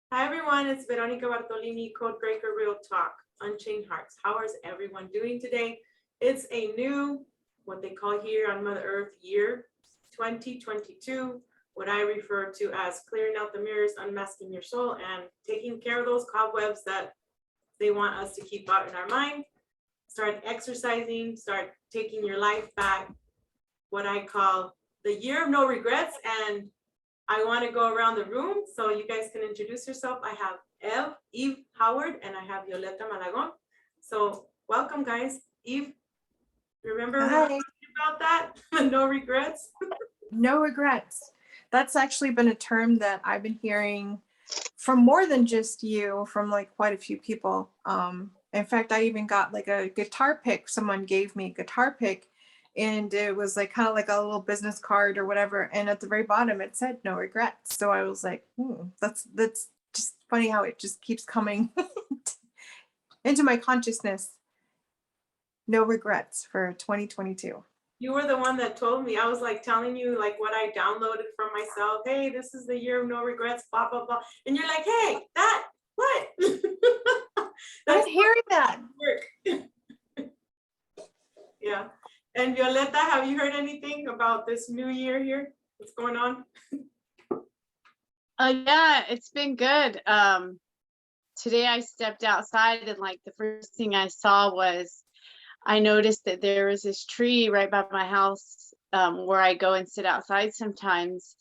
Hi everyone, it's Veronica-Bartolini, Codebreaker Real Talk, Unchained Hearts. How is everyone doing today? It's a new, what they call here on Mother Earth, year 2022, what I refer to as clearing out the mirrors, unmasking your soul, and taking care of those cobwebs that they want us to keep out in our mind. Start exercising, start taking your life back, what I call the year of no regrets. And I want to go around the room so you guys can introduce yourself. I have Eve Howard, and I have Violeta Malagon. So welcome, guys. Eve, remember we were talking about that? No regrets? No regrets. That's actually been a term that I've been hearing from more than just you, from like quite a few people. In fact, I even got like a guitar pick. Someone gave me a guitar pick, and it was like kind of like a little business card or whatever. And at the very bottom, it said no regrets. So I was like, that's just funny how it just keeps coming into my consciousness. No regrets for 2022. You were the one that told me. I was like telling you like what I downloaded from myself. Hey, this is the year of no regrets, blah, blah, blah. And you're like, hey, that, what? I'm hearing that. Yeah. And Violeta, have you heard anything about this new year here? What's going on? Yeah, it's been good. Today I stepped outside and like the first thing I saw was I noticed that there was this tree right by my house where I go and sit outside sometimes.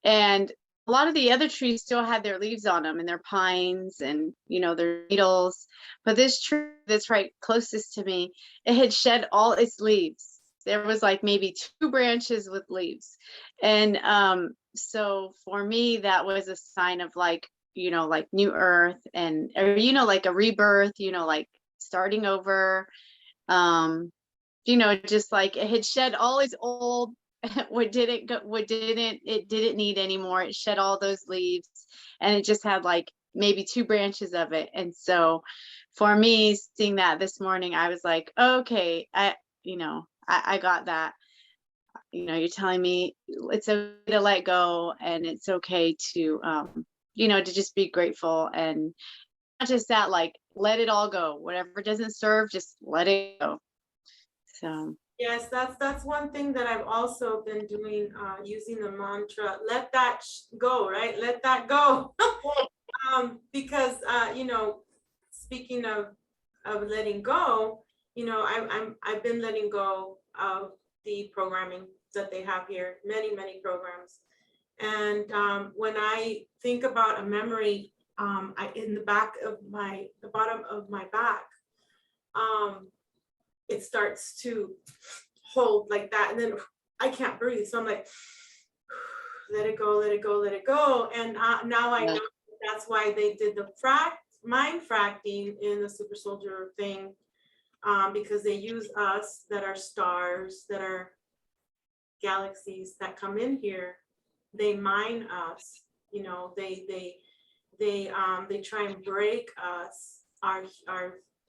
And a lot of the other trees still had their leaves on them and their pines and, you know, their needles. But this tree that's right closest to me, it had shed all its leaves. There was like maybe 2 branches with leaves. And so for me, that was a sign of like, you know, like new earth and, or, you know, like a rebirth, you know, like starting over. You know, just like it had shed all its old what it didn't need anymore. It shed all those leaves and it just had like maybe 2 branches of it. And so for me, seeing that this morning, I was like, okay, I got that. You know, you're telling me it's okay to let go and it's okay to you know, to just be grateful, and not just that, like let it all go. Whatever doesn't serve, just let it go. So yes, that's one thing that I've also been doing, using the mantra, let that go, right? Let that go. Because you know, speaking of letting go, you know, I've been letting go of the programming that they have here, many programs. And when I think about a memory, in the back of the bottom of my back, it starts to hold like that, and then I can't breathe, so I'm like, let it go, let it go, let it go. And now I know that's why they did the mind fracking in the super soldier thing, because they use us, that are stars, that are galaxies that come in here. They mine us, you know, they try and break us, our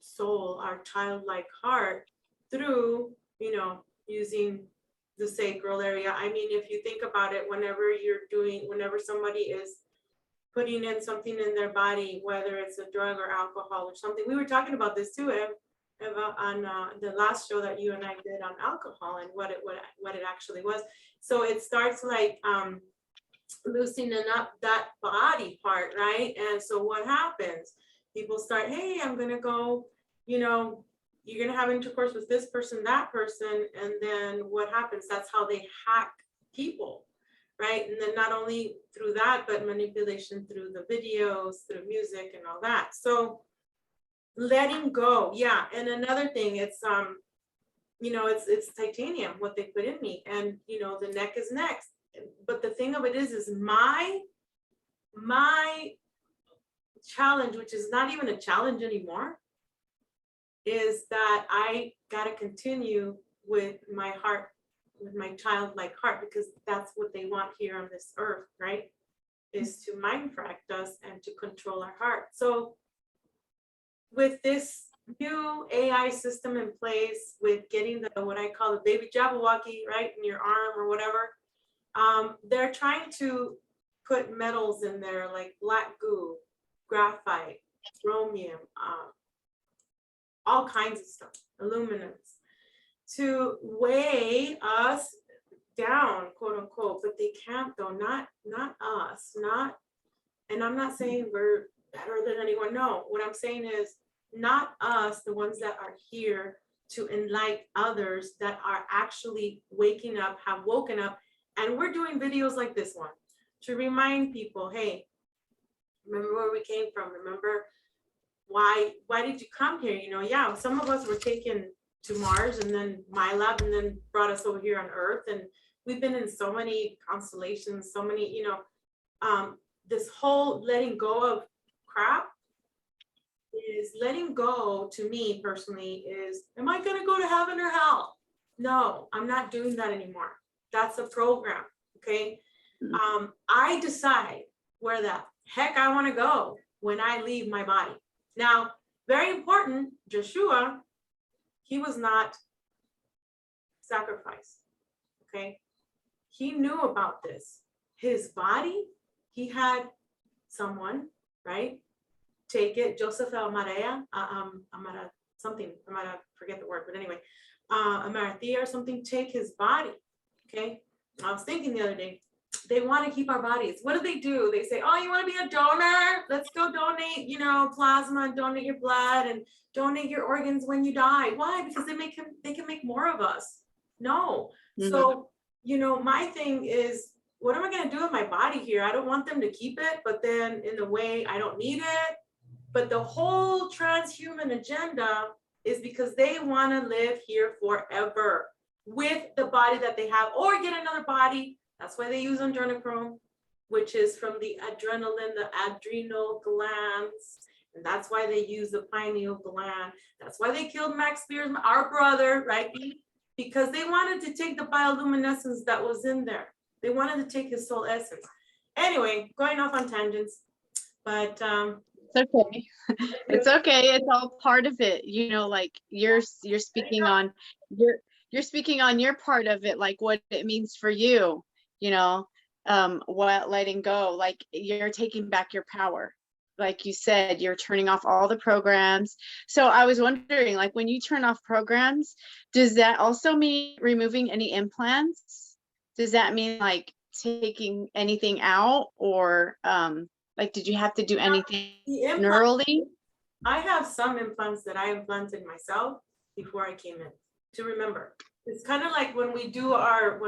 soul, our childlike heart, through, you know, using the sacral area. I mean, if you think about it, whenever somebody is putting in something in their body, whether it's a drug or alcohol or something, we were talking about this too, Eva, on the last show that you and I did on alcohol and what it actually was. So it starts like loosening up that body part, right? And so what happens? People start, hey, I'm gonna go, you know, you're gonna have intercourse with this person, that person, and then what happens? That's how they hack people, right? And then not only through that, but manipulation through the videos, through music and all that. So letting go, yeah. And another thing, it's you know, it's titanium, what they put in me, and you know, the neck is next. But the thing of it is my challenge, which is not even a challenge anymore, is that I gotta continue with my heart, with my childlike heart, because that's what they want here on this earth, right? Is to mind fract us and to control our heart. So with this new AI system in place, with getting the, what I call the baby Jabberwocky, right, in your arm or whatever, they're trying to put metals in there like black goo, graphite, chromium, all kinds of stuff, aluminums, to weigh us down, quote unquote, but they can't though, not us, and I'm not saying we're better than anyone, no, what I'm saying is not us, the ones that are here to enlighten others that are actually waking up, have woken up, and we're doing videos like this one to remind people, hey, remember where we came from, remember why did you come here? You know, yeah, some of us were taken to Mars and then my lab and then brought us over here on Earth, and we've been in so many constellations, so many, you know, this whole letting go of crap is letting go. To me personally is, am I going to go to heaven or hell? No, I'm not doing that anymore. That's a program. Okay. I decide where the heck I want to go when I leave my body. Now, very important, Joshua, he was not sacrificed. Okay. He knew about this. His body, he had someone, right? Take it, Joseph Amarea, Amara something, I might forget the word, but anyway, Amarathea or something, take his body. Okay. I was thinking the other day, they want to keep our bodies. What do? They say, oh, you want to be a donor? Let's go donate, you know, plasma and donate your blood and donate your organs when you die. Why? Because they can make more of us. No. So, you know, my thing is, what am I going to do with my body here? I don't want them to keep it, but then in a way, I don't need it. But the whole transhuman agenda is because they want to live here forever with the body that they have, or get another body. That's why they use adrenochrome, which is from the adrenaline, the adrenal glands. And that's why they use the pineal gland. That's why they killed Max Spears, our brother, right? Because they wanted to take the bioluminescence that was in there. They wanted to take his soul essence. Anyway, going off on tangents, but it's okay. It's okay. It's all part of it. You know, like you're speaking on you're speaking on your part of it, like what it means for you, you know, what letting go, like you're taking back your power. Like you said, you're turning off all the programs. So I was wondering, like when you turn off programs, does that also mean removing any implants? Does that mean like taking anything out, or like did you have to do anything neurally? I have some implants that I implanted myself before I came in, to remember. It's kind of like when we do our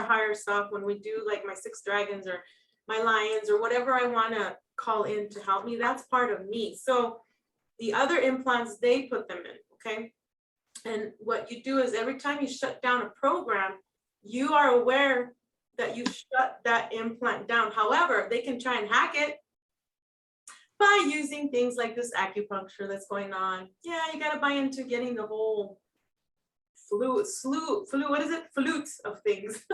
higher stuff, when we do like my 6 dragons or my lions or whatever I want to call in to help me, that's part of me. So the other implants, they put them in, okay? And what you do is every time you shut down a program, you are aware that you shut that implant down. However, they can try and hack it by using things like this acupuncture that's going on. Yeah, you got to buy into getting the whole flutes of things.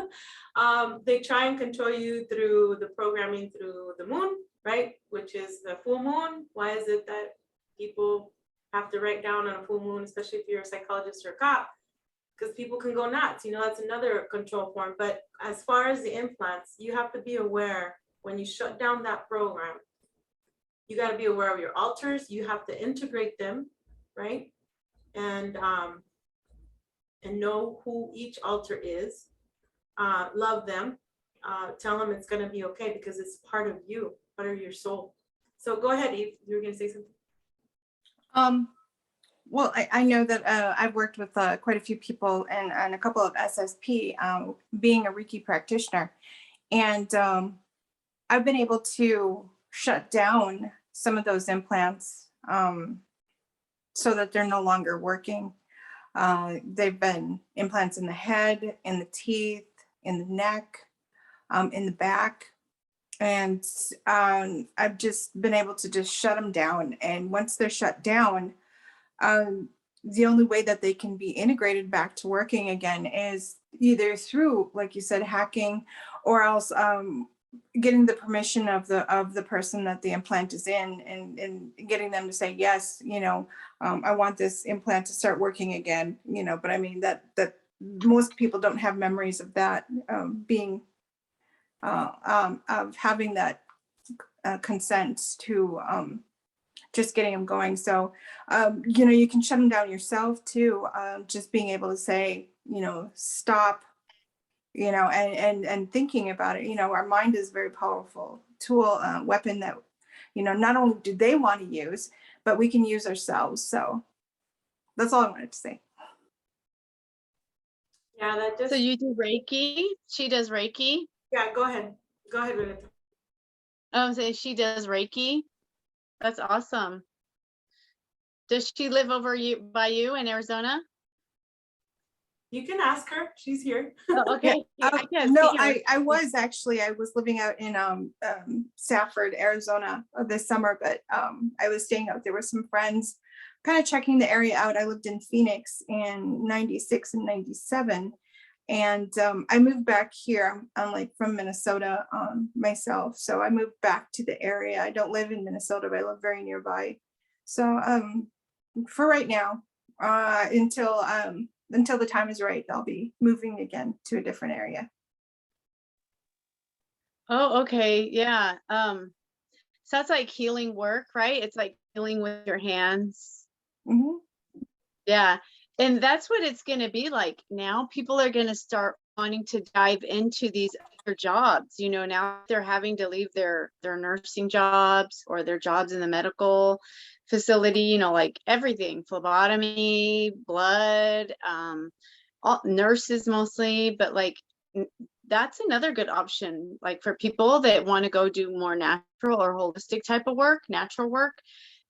They try and control you through the programming through the moon, right? Which is the full moon. Why is it that people have to write down on a full moon, especially if you're a psychologist or a cop? Because people can go nuts, you know, that's another control form. But as far as the implants, you have to be aware when you shut down that program, you got to be aware of your altars. You have to integrate them, right? And know who each altar is, love them, tell them it's going to be okay because it's part of you, part of your soul. So go ahead, Eve, you were going to say something. Well, I know that I've worked with quite a few people and a couple of SSP, being a Reiki practitioner, and I've been able to shut down some of those implants so that they're no longer working. They've been implants in the head, in the teeth, in the neck, in the back. And I've just been able to just shut them down. And once they're shut down, the only way that they can be integrated back to working again is either through, like you said, hacking, or else getting the permission of the person that the implant is in, and getting them to say, yes, you know, I want this implant to start working again, you know. But I mean that most people don't have memories of that, being of having that consent to just getting them going. So, you know, you can shut them down yourself too. Just being able to say, you know, stop, you know, and thinking about it. You know, our mind is a very powerful tool, weapon that, you know, not only do they want to use, but we can use ourselves. So that's all I wanted to say. Yeah, that just. So you do Reiki? She does Reiki? Yeah, go ahead. Go ahead, Renata. Oh, so she does Reiki? That's awesome. Does she live over by you in Arizona? You can ask her. She's here. Oh, okay. Yeah, I can't no, see her. I was living out in Safford, Arizona this summer, but I was staying out there with some friends, kind of checking the area out. I lived in Phoenix in 96 and 97. And I moved back here. I'm like from Minnesota myself. So I moved back to the area. I don't live in Minnesota, but I live very nearby. So for right now, until the time is right, I'll be moving again to a different area. Oh, okay. Yeah. So that's like healing work, right? It's like healing with your hands. Mhm. Yeah. And that's what it's going to be like now. People are going to start wanting to dive into these other jobs. You know, now they're having to leave their nursing jobs or their jobs in the medical facility, you know, like everything, phlebotomy, blood, all nurses mostly, but like that's another good option, like for people that want to go do more natural or holistic type of work, natural work.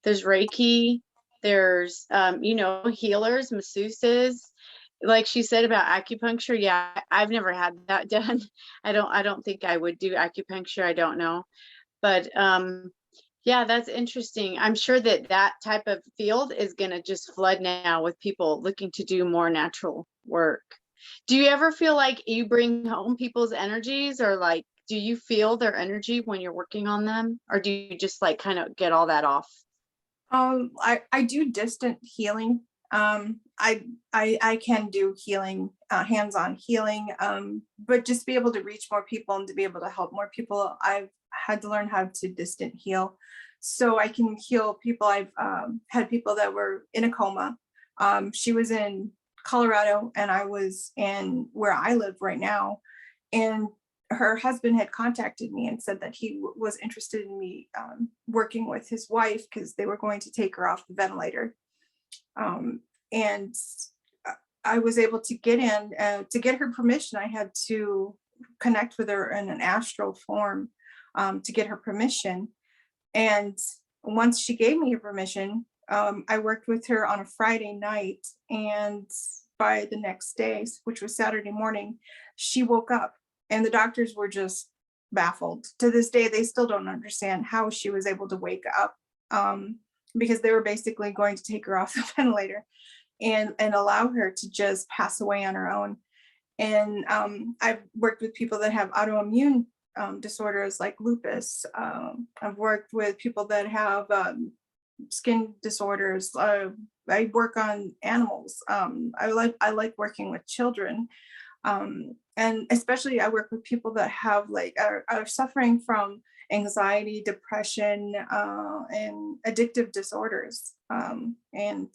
There's Reiki, there's you know, healers, masseuses, like she said about acupuncture. Yeah, I've never had that done. I don't think I would do acupuncture. I don't know, but yeah, that's interesting. I'm sure that that type of field is going to just flood now with people looking to do more natural work. Do you ever feel like you bring home people's energies, or like, do you feel their energy when you're working on them, or do you just like kind of get all that off? I do distant healing. I can do healing, hands-on healing, but just be able to reach more people and to be able to help more people, I've had to learn how to distant heal. So I can heal people. I've had people that were in a coma. She was in Colorado and I was in where I live right now. And her husband had contacted me and said that he was interested in me working with his wife because they were going to take her off the ventilator. And I was able to get in, to get her permission. I had to connect with her in an astral form to get her permission. And once she gave me her permission, I worked with her on a Friday night. And by the next day, which was Saturday morning, she woke up. And the doctors were just baffled. To this day, they still don't understand how she was able to wake up, because they were basically going to take her off the ventilator and allow her to just pass away on her own. And I've worked with people that have autoimmune disorders like lupus. I've worked with people that have skin disorders. I work on animals. I like working with children. And especially I work with people that have like are suffering from anxiety, depression, and addictive disorders. And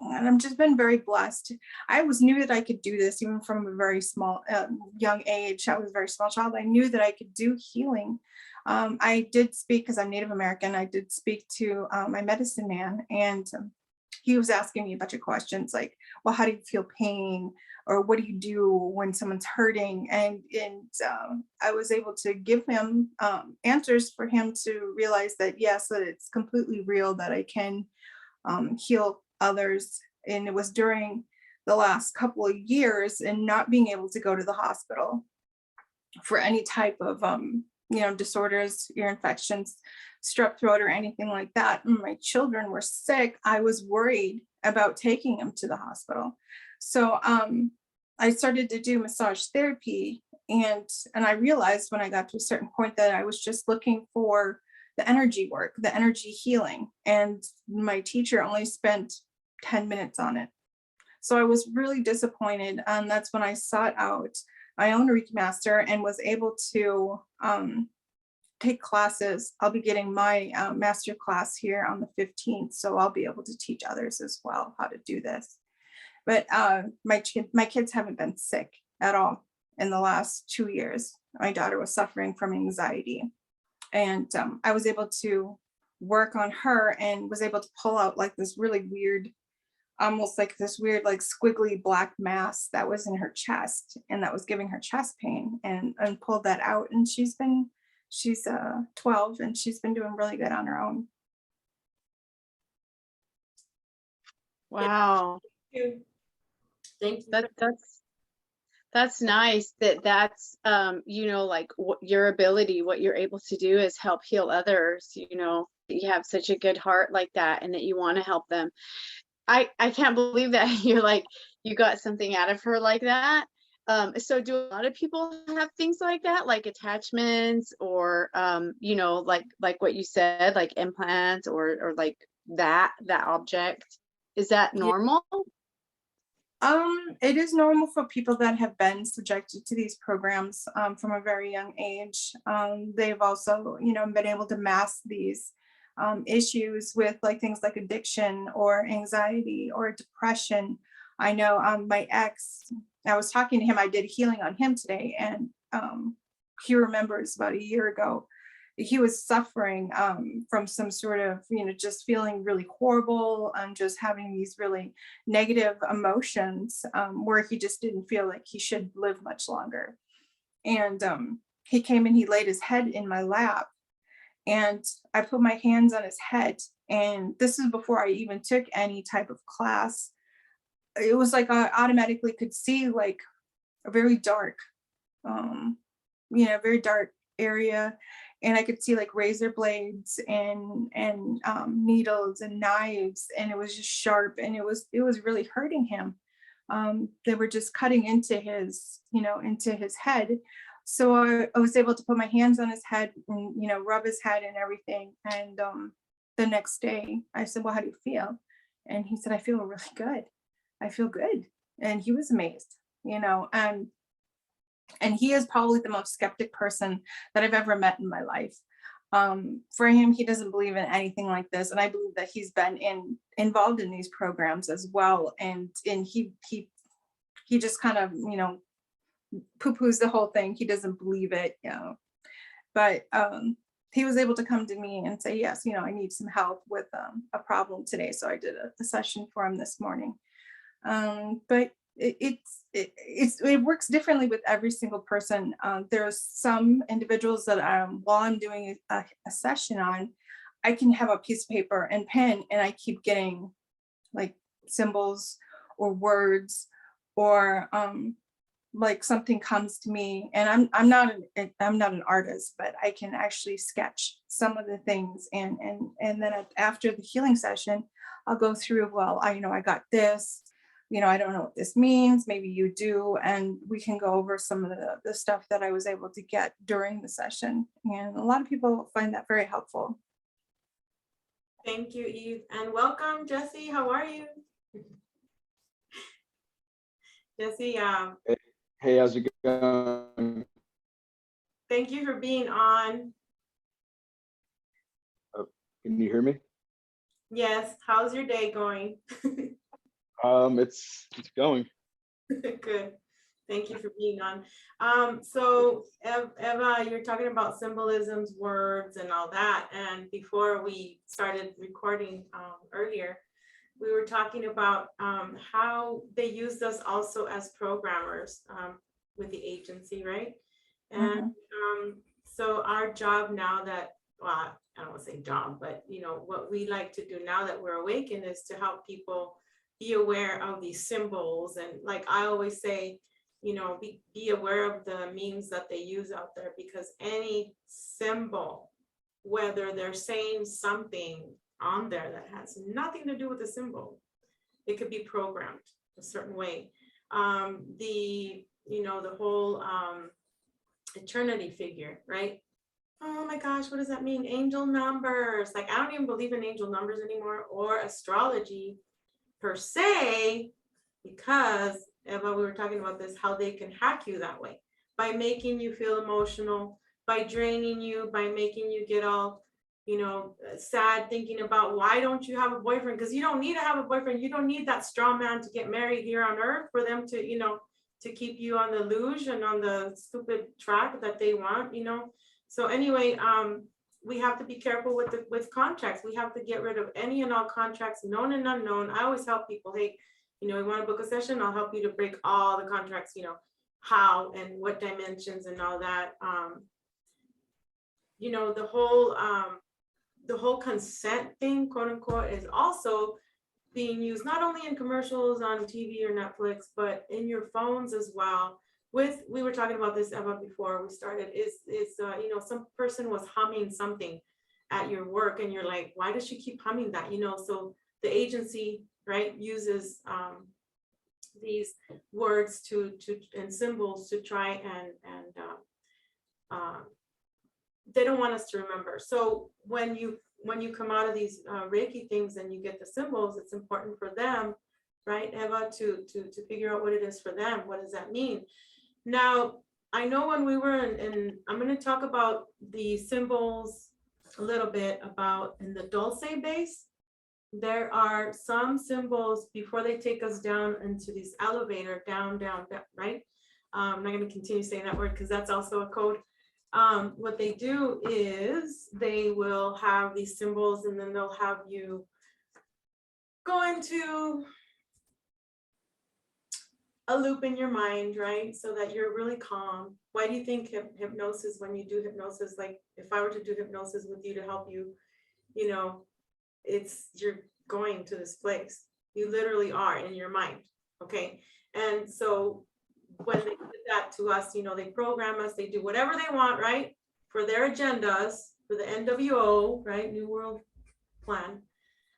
I've just been very blessed. I always knew that I could do this even from a very small, young age. I was a very small child. I knew that I could do healing. I did speak, because I'm Native American, I did speak to my medicine man, and he was asking me a bunch of questions like, well, how do you feel pain? Or what do you do when someone's hurting? And I was able to give him answers for him to realize that, yes, that it's completely real, that I can heal others. And it was during the last couple of years and not being able to go to the hospital for any type of disorders, ear infections, strep throat, or anything like that. And my children were sick. I was worried about taking them to the hospital. So I started to do massage therapy, and I realized when I got to a certain point that I was just looking for the energy work, the energy healing, and my teacher only spent 10 minutes on it. So I was really disappointed, and that's when I sought out my own Reiki master and was able to take classes. I'll be getting my master class here on the 15th, so I'll be able to teach others as well how to do this. But my kids haven't been sick at all in the last 2 years. My daughter was suffering from anxiety, and I was able to work on her and was able to pull out like this really weird, almost like this weird, like squiggly black mass that was in her chest, and that was giving her chest pain, and pulled that out. And she's 12, and she's been doing really good on her own. Wow. Thank you. That's nice that's you know, like your ability, what you're able to do is help heal others, you know, you have such a good heart like that, and that you want to help them. I can't believe that you're like, you got something out of her like that. So do a lot of people have things like that, like attachments, or you know, like what you said, like implants, or like that object? Is that normal? It is normal for people that have been subjected to these programs from a very young age. They've also, you know, been able to mask these issues with like things like addiction or anxiety or depression. I know my ex, I was talking to him, I did healing on him today, and he remembers about a year ago, he was suffering from some sort of, you know, just feeling really horrible and just having these really negative emotions where he just didn't feel like he should live much longer. And he came and he laid his head in my lap, and I put my hands on his head. And this is before I even took any type of class. It was like I automatically could see like a very dark, you know, very dark area. And I could see like razor blades and needles and knives, and it was just sharp, and it was really hurting him. They were just cutting into his, you know, into his head. So I was able to put my hands on his head and, you know, rub his head and everything. And the next day I said, well, how do you feel? And he said, I feel really good. I feel good. And he was amazed, you know, and he is probably the most skeptic person that I've ever met in my life. For him, he doesn't believe in anything like this, and I believe that he's been involved in these programs as well. And he just kind of, you know, poo-poos the whole thing. He doesn't believe it, you know. But he was able to come to me and say, yes, you know, I need some help with a problem today. So I did a session for him this morning. But it works differently with every single person. There's some individuals that while I'm doing a session on, I can have a piece of paper and pen, and I keep getting like symbols or words, or like something comes to me, and I'm not an artist, but I can actually sketch some of the things, and then after the healing session, I'll go through, well, I got this, you know, I don't know what this means, maybe you do, and we can go over some of the stuff that I was able to get during the session. And a lot of people find that very helpful. Thank you, Eve, and welcome, Jesse. How are you? Jesse, Hey, how's it going? thank you for being on. Can you hear me? Yes, how's your day going? It's going. Good. Thank you for being on. So Eva, you're talking about symbolisms, words, and all that. And before we started recording earlier, we were talking about how they used us also as programmers with the agency, right? And so our job now that, well, I don't want to say job, but you know, what we like to do now that we're awakened is to help people be aware of these symbols. And like I always say, you know, be aware of the memes that they use out there, because any symbol, whether they're saying something on there that has nothing to do with the symbol, it could be programmed a certain way. The whole eternity figure, right? Oh my gosh, what does that mean? Angel numbers. Like, I don't even believe in angel numbers anymore, or astrology per se, because Eva, we were talking about this, how they can hack you that way by making you feel emotional, by draining you, by making you get all, sad, thinking about why don't you have a boyfriend? Because you don't need to have a boyfriend. You don't need that strong man to get married here on earth for them to, to keep you on the luge and on the stupid track that they want, So anyway, we have to be careful with contracts. We have to get rid of any and all contracts, known and unknown. I always help people, hey, you want to book a session? I'll help you to break all the contracts, how and what dimensions and all that. The whole consent thing, quote unquote, is also being used not only in commercials on TV or Netflix, but in your phones as well. We were talking about this, Eva, before we started, some person was humming something at your work and you're like, why does she keep humming that? So the agency, right, uses these words and symbols to try and they don't want us to remember. So when you come out of these Reiki things and you get the symbols, it's important for them, right, Eva, to figure out what it is for them. What does that mean? Now, I know when we were I'm going to talk about the symbols a little bit about in the Dulce base. There are some symbols before they take us down into this elevator, down, right? I'm not going to continue saying that word because that's also a code. What they do is they will have these symbols and then they'll have you go into a loop in your mind, right? So that you're really calm. Why do you think hypnosis, when you do hypnosis, like if I were to do hypnosis with you to help you, you're going to this place. You literally are in your mind, okay? And so when they did that to us, they program us, they do whatever they want, right? For their agendas, for the NWO, right? New World Plan.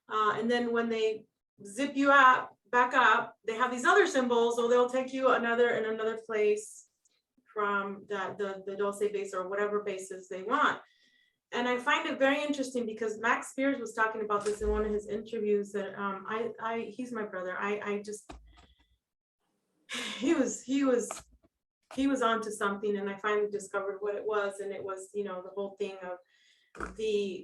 And then when they zip you out, back up, they have these other symbols, or they'll take you another place from the Dulce base or whatever bases they want. And I find it very interesting because Max Spears was talking about this in one of his interviews that he's my brother. He was onto something, and I finally discovered what it was, and it was, the whole thing of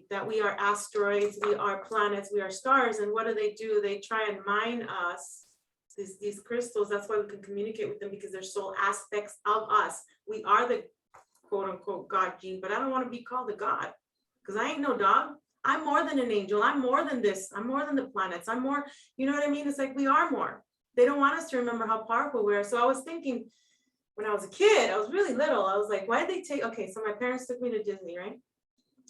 that we are asteroids, we are planets, we are stars. And what do? They try and mine us, these crystals. That's why we can communicate with them, because they're soul aspects of us. We are the quote unquote God gene, but I don't want to be called a God because I ain't no dog. I'm more than an angel. I'm more than this. I'm more than the planets. I'm more, you know what I mean? It's like we are more. They don't want us to remember how powerful we are. So I was thinking when I was a kid, I was really little. I was like, why did they take, okay, so my parents took me to Disney, right?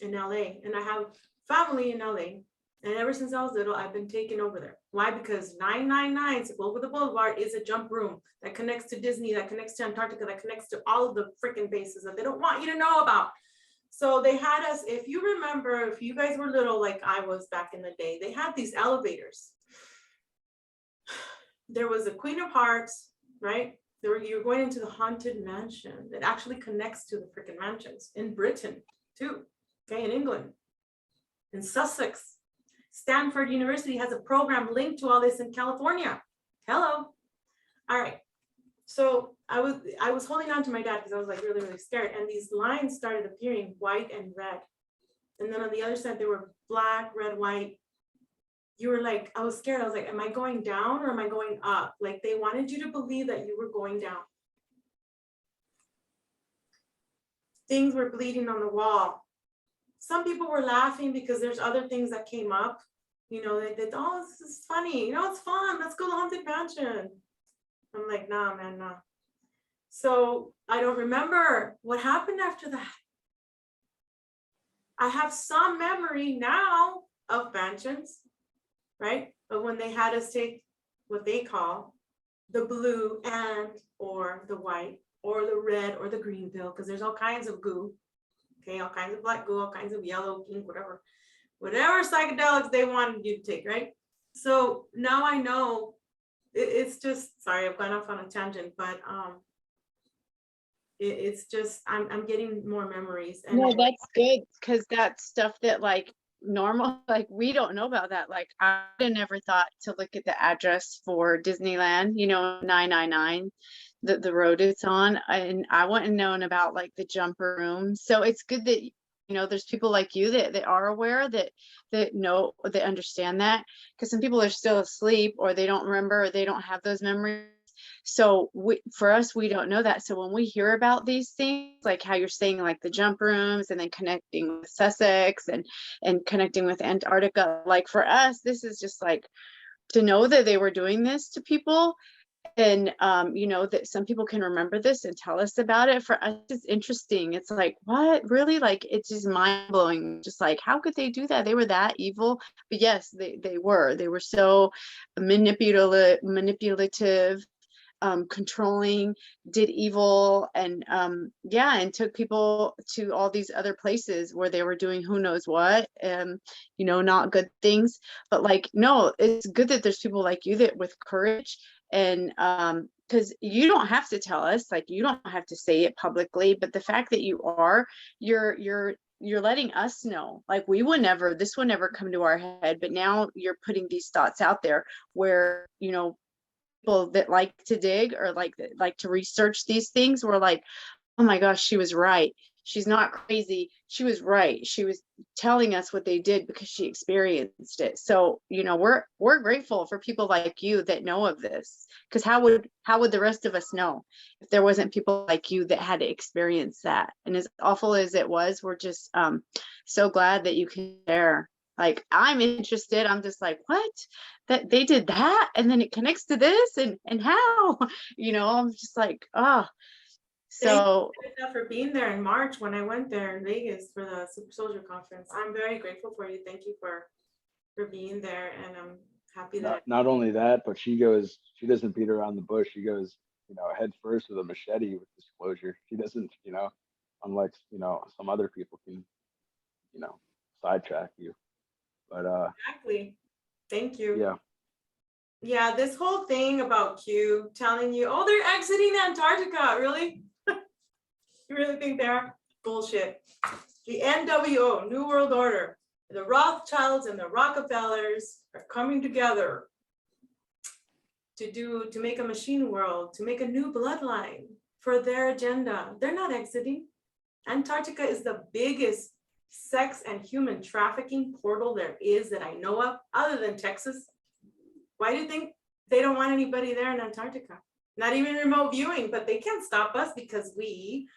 In LA, and I have family in LA, and ever since I was little, I've been taken over there. Why? Because 999 Sepulveda Boulevard is a jump room that connects to Disney, that connects to Antarctica, that connects to all of the freaking bases that they don't want you to know about. So they had us, if you remember, if you guys were little like I was back in the day, they had these elevators. There was a Queen of Hearts, right? You're going into the Haunted Mansion that actually connects to the freaking mansions in Britain too. Okay, in England, in Sussex. Stanford University has a program linked to all this in California. Hello. All right. So I was holding on to my dad because I was like really, really scared. And these lines started appearing white and red. And then on the other side, they were black, red, white. You were like, I was scared. I was like, am I going down or am I going up? Like they wanted you to believe that you were going down. Things were bleeding on the wall. Some people were laughing because there's other things that came up. They oh, this is funny. It's fun. Let's go to the Haunted Mansion. I'm like, nah, man, nah. So I don't remember what happened after that. I have some memory now of mansions, right? But when they had us take what they call the blue and or the white or the red or the green pill, because there's all kinds of goo. Okay, all kinds of black goo, all kinds of yellow, pink, whatever psychedelics they wanted you to take, right? So now I know it's just, sorry, I've gone off on a tangent, but it's just, I'm getting more memories. And No, that's good, because that's stuff that like normal, like we don't know about that. Like I never thought to look at the address for Disneyland, 999. the road it's on. And I wouldn't known about like the jumper room. So it's good that, you know, there's people like you that are aware, that know, that understand that, because some people are still asleep, or they don't remember, or they don't have those memories. So for us, we don't know that. So when we hear about these things, like how you're saying, like the jump rooms, and then connecting with Sussex, and connecting with Antarctica, like for us, this is just like to know that they were doing this to people. And you know, that some people can remember this and tell us about it. For us, it's interesting. It's like, what, really? Like, it's just mind-blowing. Just like, how could they do that? They were that evil. But yes, they were so manipulative, controlling, did evil, and yeah, and took people to all these other places where they were doing who knows what, you know, not good things. But like, no, it's good that there's people like you that with courage, and because you don't have to tell us, like, you don't have to say it publicly, but the fact that you are, you're letting us know. Like, we would never, this would never come to our head, but now you're putting these thoughts out there where, you know, people that like to dig, or like to research these things, were like, oh my gosh, she was right. She's not crazy. She was right. She was telling us what they did because she experienced it. So, you know, we're grateful for people like you that know of this, because how would the rest of us know if there wasn't people like you that had to experience that? And as awful as it was, we're just so glad that you can share. Like, I'm interested. I'm just like, what? That they did that, and then it connects to this, and how? You know, I'm just like, oh. So thank you for being there in March when I went there in Vegas for the Super Soldier Conference. I'm very grateful for you. Thank you for being there, and I'm happy that Not only that, but she doesn't beat around the bush. She goes, you know, head first with a machete with disclosure. She doesn't, you know, unlike, you know, some other people can, you know, sidetrack you. But exactly. Thank you. yeah. Yeah, this whole thing about Q telling you, oh, they're exiting Antarctica. Really? You really think they're bullshit? The NWO, New World Order, the Rothschilds and the Rockefellers are coming together to make a machine world, to make a new bloodline for their agenda. They're not exiting. Antarctica is the biggest sex and human trafficking portal there is that I know of, other than Texas. Why do you think they don't want anybody there in Antarctica? Not even remote viewing, but they can't stop us because we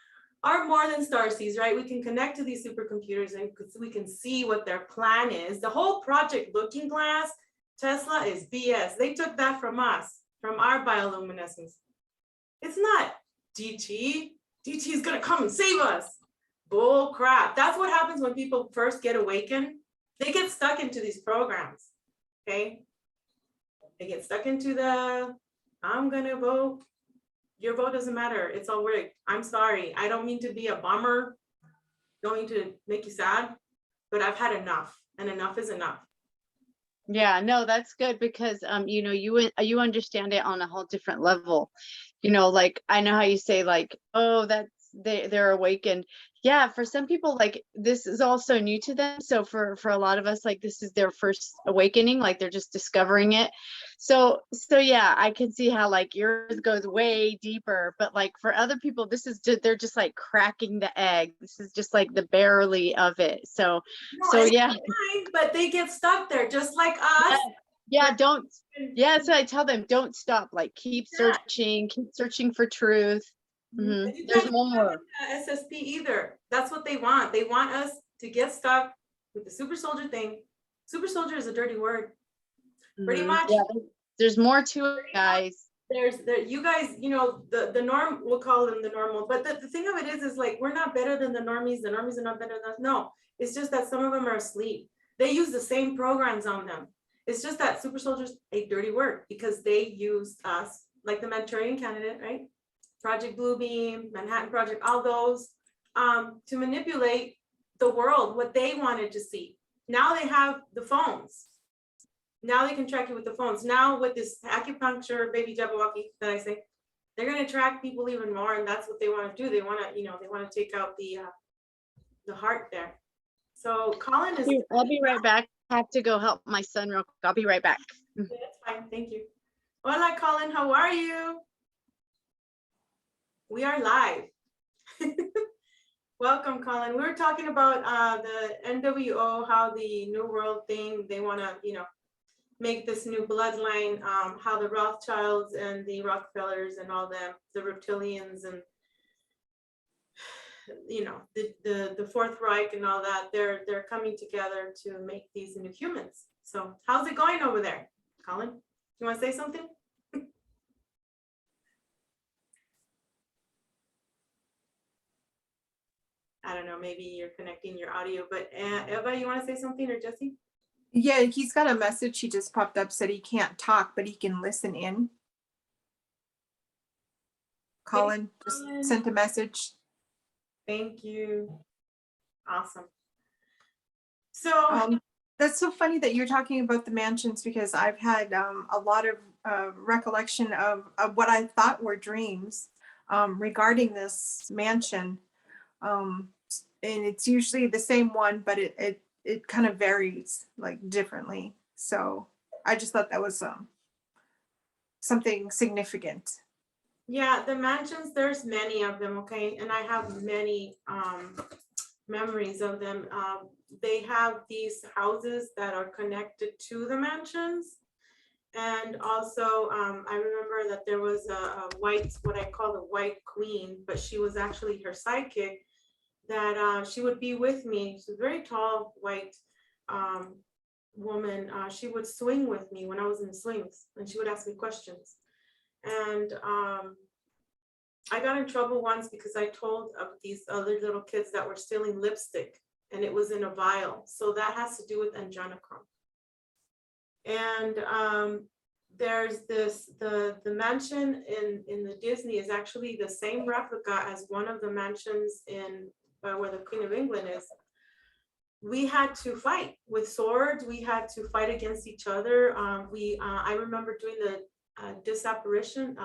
are more than Starseeds, right? We can connect to these supercomputers and we can see what their plan is. The whole Project Looking Glass, Tesla, is BS. They took that from us, from our bioluminescence. It's not DT. DT is gonna come and save us. Bull crap. That's what happens when people first get awakened. They get stuck into these programs, okay? They get stuck into the, I'm gonna vote. Your vote doesn't matter. It's all rigged. I'm sorry. I don't mean to be a bummer. Don't mean to make you sad, but I've had enough, and enough is enough. yeah, no, that's good, because you know, you understand it on a whole different level. You know, like, I know how you say, like, oh, that's they're awakened. Yeah, for some people, like, this is also new to them. So for a lot of us, like, this is their first awakening, like they're just discovering it. So yeah, I can see how, like, yours goes way deeper, but like for other people, this is they're just like cracking the egg. This is just like the barely of it. So No, yeah. fine, but they get stuck there just like us. Yeah, so I tell them, don't stop, like, keep searching for truth. And you There's guys more. don't have SSP either. That's what they want. They want us to get stuck with the super soldier thing. Super soldier is a dirty word. Pretty much. Yeah, there's more to it, guys. You guys, you know, the norm, we'll call them the normal, but the thing of it is like, we're not better than the normies are not better than us. No, it's just that some of them are asleep. They use the same programs on them. It's just that super soldiers a dirty word because they used us, like the Manchurian Candidate, right? Project Bluebeam, Manhattan Project, all those, to manipulate the world, what they wanted to see. Now they have the phones. Now they can track you with the phones. Now with this acupuncture, baby Jabberwocky that I say, they're going to track people even more, and that's what they want to do. They want to, you know, they want to take out the heart there. So Colin is. I'll be right back. I have to go help my son real quick. I'll be right back. Yeah, that's fine. Thank you. Hola, Colin. How are you? We are live. Welcome, Colin. We were talking about the NWO, how the New World thing, they want to, make this new bloodline, how the Rothschilds and the Rockefellers and all them, the reptilians and, the Fourth Reich and all that, they're coming together to make these new humans. So how's it going over there, Colin? You want to say something? I don't know, maybe you're connecting your audio, but Eva, you want to say something, or Jesse? Yeah, he's got a message. He just popped up, said he can't talk, but he can listen in. Colin just sent a message. Thank you. Awesome. So that's so funny that you're talking about the mansions, because I've had a lot of recollection of what I thought were dreams regarding this mansion. And it's usually the same one, but it kind of varies like differently. So I just thought that was something significant. yeah, the mansions, there's many of them, okay? And I have many memories of them. They have these houses that are connected to the mansions. And also, I remember that there was a white, what I call the white queen, but she was actually her sidekick, that she would be with me. She's a very tall, white woman. She would swing with me when I was in swings, and she would ask me questions. And I got in trouble once because I told of these other little kids that were stealing lipstick, and it was in a vial. So that has to do with adrenochrome. And there's this, the mansion in the Disney is actually the same replica as one of the mansions in where the Queen of England is. We had to fight with swords. We had to fight against each other. I remember doing the desaparition,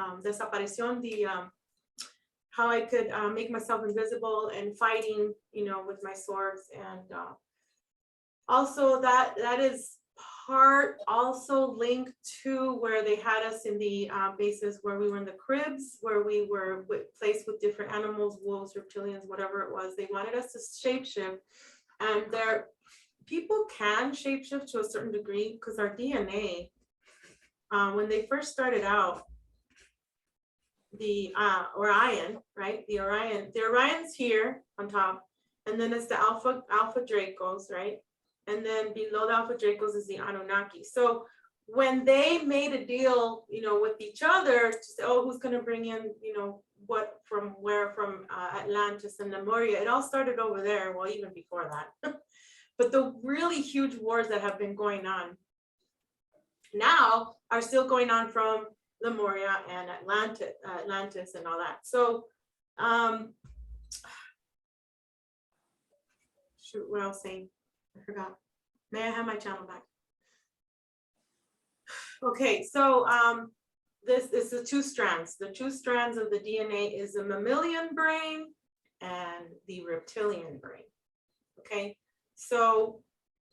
how I could make myself invisible and fighting, with my swords. And also that is part also linked to where they had us in the bases where we were in the cribs, where we were placed with different animals, wolves, reptilians, whatever it was. They wanted us to shapeshift, and people can shapeshift to a certain degree because our DNA, when they first started out, the Orion, right? The Orion's here on top, and then it's the Alpha Dracos, right? And then below the Alpha Dracos is the Anunnaki. So when they made a deal, with each other to say, oh, who's going to bring in, what from where, from Atlantis and Lemuria, it all started over there. Well, even before that. But the really huge wars that have been going on now are still going on from Lemuria and Atlantis and all that. So, shoot, what I was saying. I forgot. May I have my channel back? Okay, so this is the two strands. The two strands of the DNA is the mammalian brain and the reptilian brain. Okay, so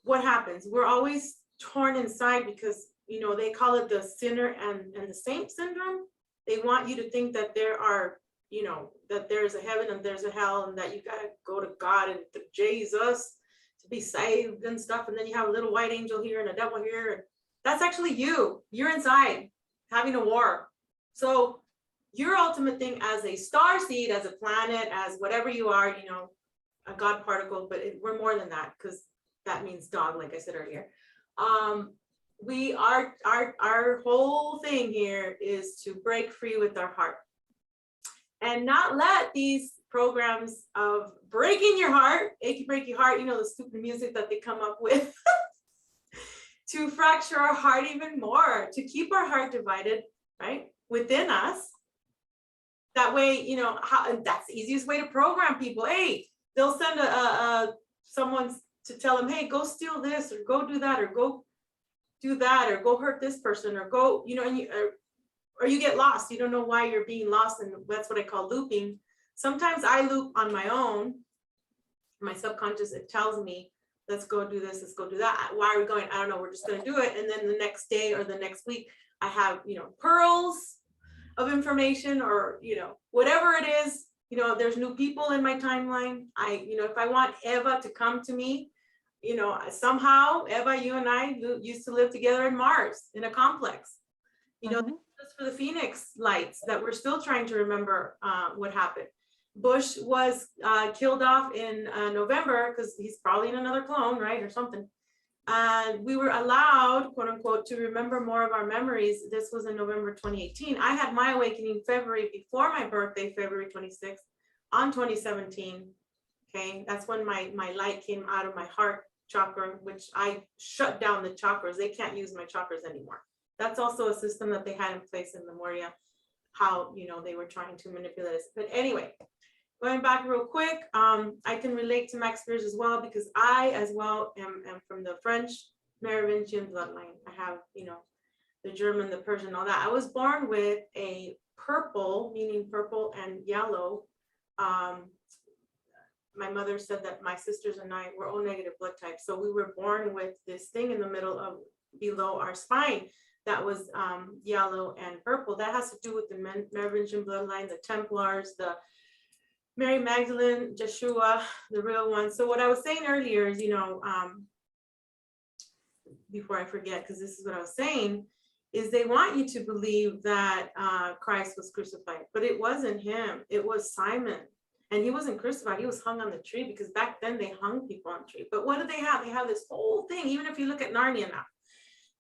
what happens? We're always torn inside because, they call it the sinner and the saint syndrome. They want you to think that there are, that there's a heaven and there's a hell, and that you got to go to God and to Jesus to be saved and stuff. And then you have a little white angel here and a devil here. And that's actually you. You're inside having a war. So your ultimate thing as a star seed, as a planet, as whatever you are, a God particle, but we're more than that, because that means dog, like I said earlier. We are, our whole thing here is to break free with our heart and not let these programs of breaking your heart, achy breaky heart, the stupid music that they come up with to fracture our heart even more, to keep our heart divided, right, within us. That way, that's the easiest way to program people. Hey, they'll send someone to tell them, hey, go steal this, or go do that, or go do that, or go hurt this person, or go, and or you get lost. You don't know why you're being lost, and that's what I call looping. Sometimes I loop on my own. My subconscious, it tells me, let's go do this, let's go do that. Why are we going? I don't know, we're just going to do it. And then the next day or the next week, I have, pearls, of information, or, you know, whatever it is, you know, there's new people in my timeline. You know, if I want Eva to come to me, you know, somehow, Eva, you and I used to live together in Mars in a complex. You know, just for the Phoenix lights that we're still trying to remember what happened. Bush was killed off in November because he's probably in another clone, right, or something. And we were allowed, quote unquote, to remember more of our memories. This was in November 2018. I had my awakening February before my birthday, February 26th, on 2017. Okay, that's when my light came out of my heart chakra, which I shut down the chakras. They can't use my chakras anymore. That's also a system that they had in place in Lemuria, how, you know, they were trying to manipulate us. But anyway, going back real quick, I can relate to Max Spears as well, because I as well am from the French Merovingian bloodline. I have, you know, the German, the Persian, all that. I was born with a purple, meaning purple and yellow. My mother said that my sisters and I were O negative blood types. So we were born with this thing in the middle of below our spine that was yellow and purple. That has to do with the Merovingian bloodline, the Templars, the Mary Magdalene, Joshua, the real one. So what I was saying earlier is, you know, before I forget, because this is what I was saying, is they want you to believe that Christ was crucified, but it wasn't him. It was Simon. And he wasn't crucified, he was hung on the tree, because back then they hung people on the tree. But what do they have? They have this whole thing, even if you look at Narnia now,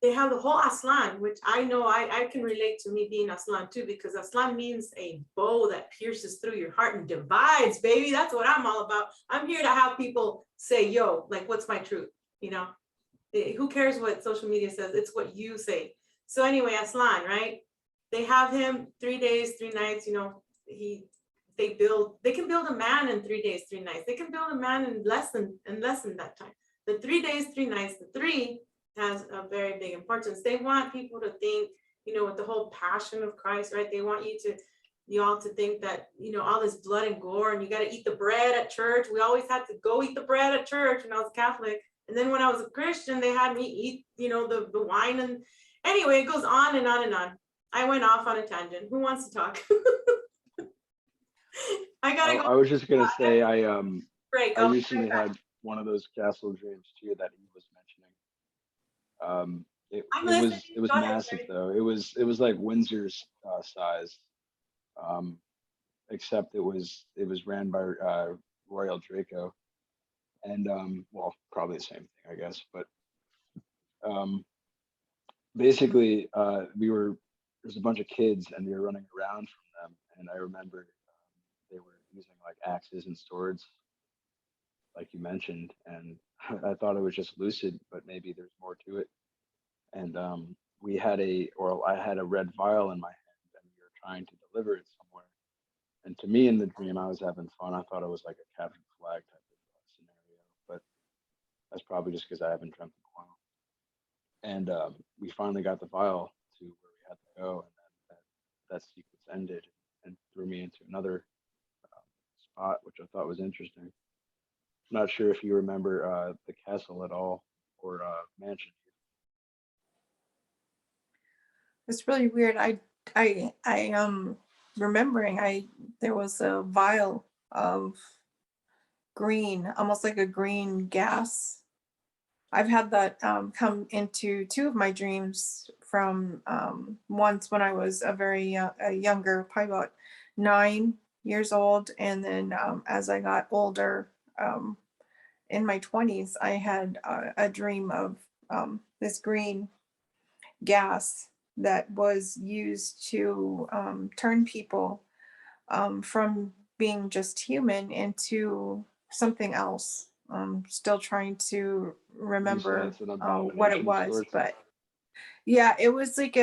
they have the whole Aslan, which I know I can relate to me being Aslan too, because Aslan means a bow that pierces through your heart and divides, baby. That's what I'm all about. I'm here to have people say, yo, like, what's my truth? You know, who cares what social media says? It's what you say. So anyway, Aslan, right? They have him 3 days, 3 nights, you know, they can build a man in 3 days, 3 nights. They can build a man in less than that time. The 3 days, 3 nights, the 3 has a very big importance. They want people to think, you know, with the whole passion of Christ, right? They want you all to think that, you know, all this blood and gore, and you got to eat the bread at church. We always had to go eat the bread at church when I was Catholic. And then when I was a Christian, they had me eat, you know, the wine. And anyway, it goes on and on and on. I went off on a tangent. Who wants to talk? I gotta go. I was just gonna say I Break. I recently had one of those castle dreams too that he was mentioning. It was massive though. It was like Windsor's size, except it was ran by Royal Draco, and well, probably the same thing, I guess. But basically, there's a bunch of kids and we were running around from them, and I remember they were using like axes and swords, like you mentioned, and I thought it was just lucid, but maybe there's more to it. And I had a red vial in my hand, and we were trying to deliver it somewhere. And to me, in the dream, I was having fun. I thought it was like a Captain Flag type of scenario, but that's probably just because I haven't dreamt in a while. And we finally got the vial to where we had to go, and that sequence ended and threw me into another spot, which I thought was interesting. I'm not sure if you remember the castle at all, or mansion. It's really weird. I remembering there was a vial of green, almost like a green gas. I've had that come into 2 of my dreams from once when I was a younger, probably about 9 years old. And then as I got older, in my 20s, I had a dream of this green gas that was used to turn people from being just human into something else. Still trying to remember what it was, but yeah, it was like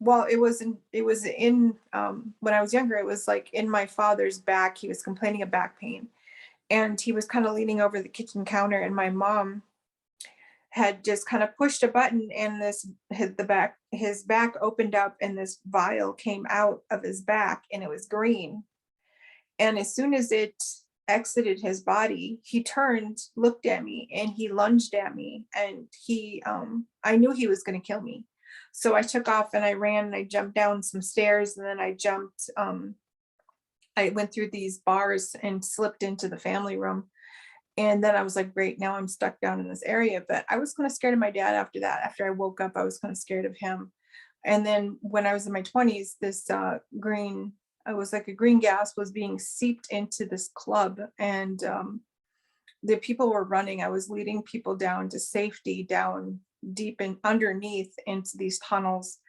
well, it was in when I was younger, it was like in my father's back. He was complaining of back pain, and he was kind of leaning over the kitchen counter, and my mom had just kind of pushed a button, and his back opened up, and this vial came out of his back, and it was green. And as soon as it exited his body, he turned, looked at me, and he lunged at me, and I knew he was going to kill me. So I took off and I ran and I jumped down some stairs, and then I went through these bars and slipped into the family room. And then I was like, great, now I'm stuck down in this area. But I was kind of scared of my dad after that. After I woke up, I was kind of scared of him. And then when I was in my 20s, this green, it was like a green gas was being seeped into this club. And the people were running. I was leading people down to safety, down deep and underneath into these tunnels.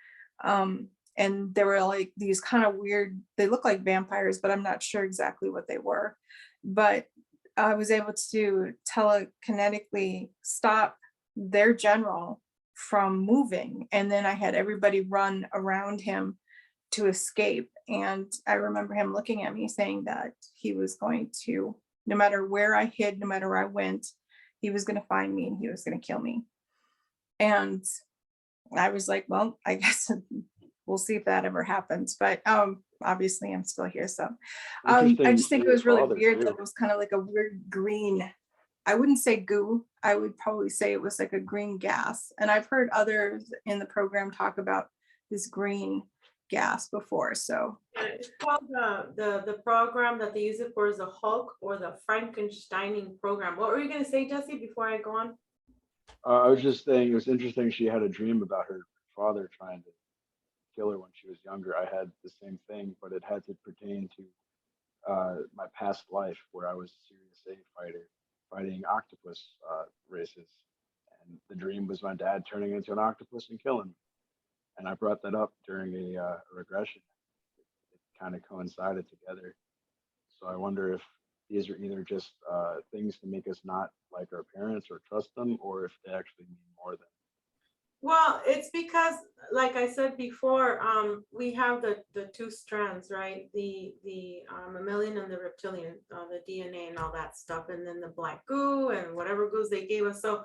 And there were like these kind of weird, they look like vampires, but I'm not sure exactly what they were. But I was able to telekinetically stop their general from moving. And then I had everybody run around him to escape. And I remember him looking at me saying that he was going to, no matter where I hid, no matter where I went, he was going to find me and he was going to kill me. And I was like, well, I guess we'll see if that ever happens. But obviously I'm still here. So I just think it was really weird that it was kind of like a weird green, I wouldn't say goo, I would probably say it was like a green gas. And I've heard others in the program talk about this green gas before. So it's called the program that they use it for is the Hulk or the Frankensteining program. What were you going to say, Jesse, before I go on? I was just saying it was interesting. She had a dream about her father trying to kill her when she was younger. I had the same thing, but it had to pertain to my past life where I was a Serious A fighter fighting octopus races. And the dream was my dad turning into an octopus and killing me. And I brought that up during a regression. It kind of coincided together. So I wonder if these are either just things to make us not like our parents or trust them, or if they actually mean more than. Well, it's because, like I said before, we have the two strands, right? The mammalian and the reptilian, the DNA and all that stuff, and then the black goo and whatever goos they gave us. So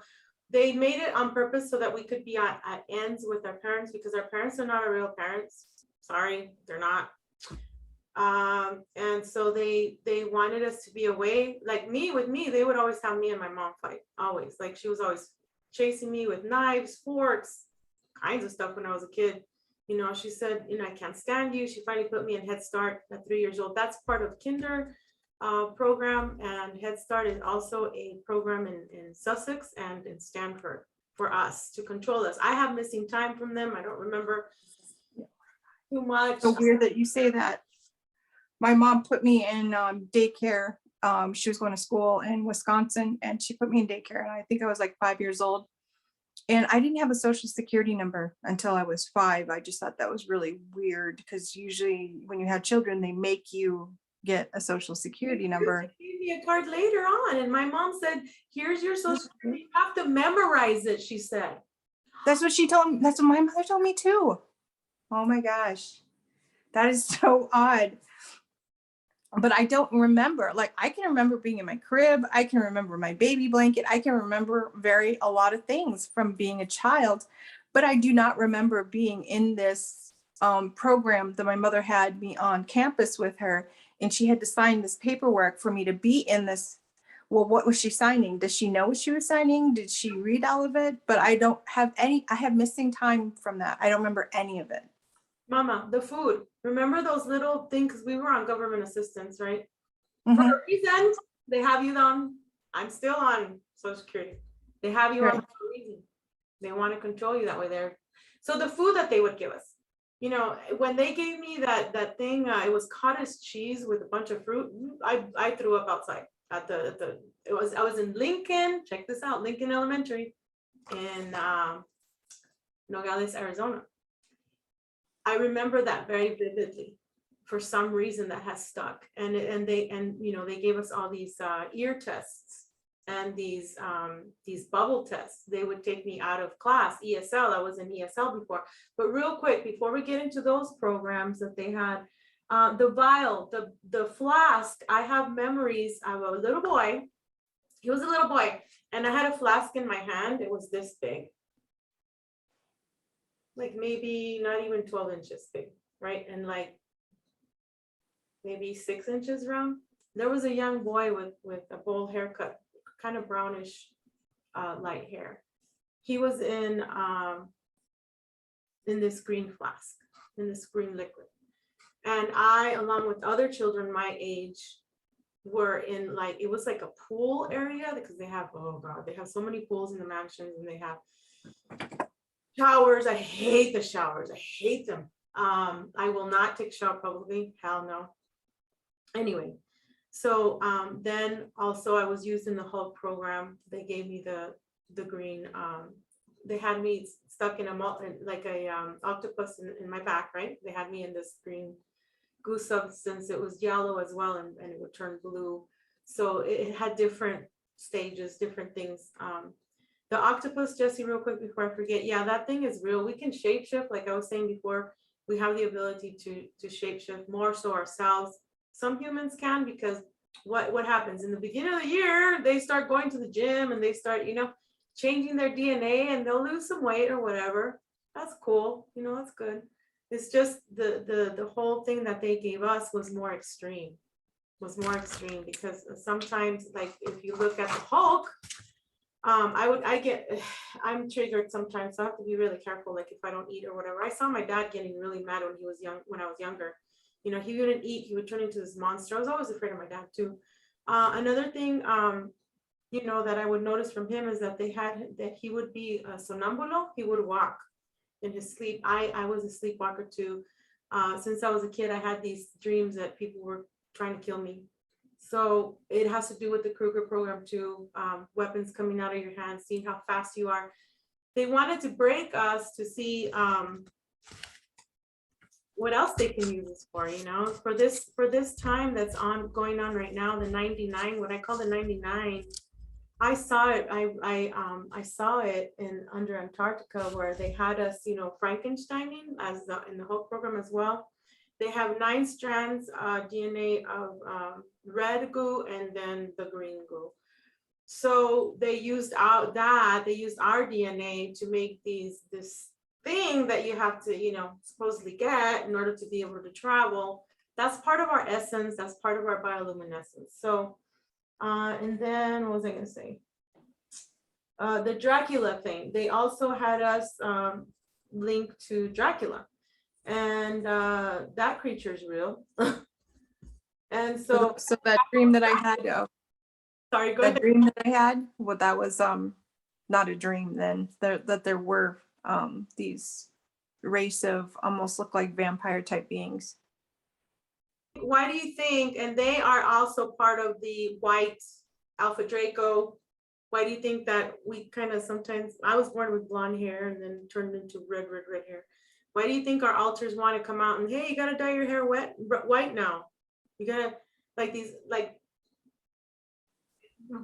they made it on purpose so that we could be at ends with our parents, because our parents are not our real parents. Sorry, they're not. And so they wanted us to be away. Like with me, they would always have me and my mom fight, always. Like she was always chasing me with knives, forks, kinds of stuff when I was a kid. You know, she said, you know, I can't stand you. She finally put me in Head Start at 3 years old. That's part of Kinder program, and Head Start is also a program in Sussex and in Stanford for us to control us. I have missing time from them. I don't remember too much. so weird that you say that. My mom put me in daycare. She was going to school in Wisconsin and she put me in daycare. And I think I was like 5 years old. And I didn't have a social security number until I was 5. I just thought that was really weird because usually when you have children, they make you get a social security number. She gave me a card later on. And my mom said, here's your social security. You have to memorize it, she said. That's what she told me. That's what my mother told me too. Oh my gosh. That is so odd. But I don't remember, like I can remember being in my crib. I can remember my baby blanket. I can remember a lot of things from being a child, but I do not remember being in this program that my mother had me on campus with her. And she had to sign this paperwork for me to be in this. Well, what was she signing? Does she know what she was signing? Did she read all of it? But I don't have I have missing time from that. I don't remember any of it. Mama, the food. Remember those little things? Because we were on government assistance, right? Mhm. For a reason, they have you on. I'm still on Social Security. They have you on for a reason. They want to control you that way there. So the food that they would give us, you know, when they gave me that thing, it was cottage cheese with a bunch of fruit. I threw up outside at I was in Lincoln. Check this out, Lincoln Elementary in Nogales, Arizona. I remember that very vividly. For some reason that has stuck, and you know, they gave us all these ear tests and these bubble tests. They would take me out of class, ESL. I was in ESL before. But real quick, before we get into those programs that they had, the vial, the flask, I have memories of a little boy. He was a little boy, and I had a flask in my hand. It was this big, like maybe not even 12 inches big, right? And like maybe 6 inches round. There was a young boy with a bowl haircut, kind of brownish light hair. He was in in this green flask, in this green liquid. And I, along with other children my age, were in like, it was like a pool area because they have, oh God, they have so many pools in the mansions and they have showers. I hate the showers. I hate them. I will not take a shower publicly. Hell no. Anyway, so then also I was used in the Hulk program. They gave me the green, they had me stuck in like a octopus in my back, right? They had me in this green goo substance. It was yellow as well, and it would turn blue. So it had different stages, different things. The octopus, Jesse, real quick before I forget, yeah, that thing is real. We can shapeshift, like I was saying before. We have the ability to shapeshift more so ourselves. Some humans can, because what happens in the beginning of the year, they start going to the gym and they start, you know, changing their DNA, and they'll lose some weight or whatever. That's cool, you know, that's good. It's just the whole thing that they gave us was more extreme, because sometimes, like if you look at the Hulk, I'm triggered sometimes, so I have to be really careful, like if I don't eat or whatever. I saw my dad getting really mad when he was young, when I was younger. You know, he wouldn't eat, he would turn into this monster. I was always afraid of my dad too. Another thing, you know, that I would notice from him is that he would be a somnambulo. He would walk in his sleep. I was a sleepwalker too. Since I was a kid, I had these dreams that people were trying to kill me. So it has to do with the Kruger program too. Weapons coming out of your hands, seeing how fast you are. They wanted to break us to see what else they can use this for, you know, for this time that's going on right now, the 99, what I call the 99. I saw it. I saw it under Antarctica, where they had us, you know, Frankensteining in the Hulk program as well. They have 9 strands DNA of red goo and then the green goo. So they used our DNA to make this thing that you have to, you know, supposedly get in order to be able to travel. That's part of our essence. That's part of our bioluminescence. So, and then what was I gonna say? The Dracula thing. They also had us linked to Dracula, and that creature is real. And so that dream that I had, sorry, go that ahead. dream that I had, well, that was not a dream then. That there were these race of almost look like vampire type beings. Why do you think, and they are also part of the white Alpha Draco, why do you think that we kind of sometimes, I was born with blonde hair and then turned into red hair. Why do you think our alters want to come out and, hey, you got to dye your hair white now? You got to, like these, like,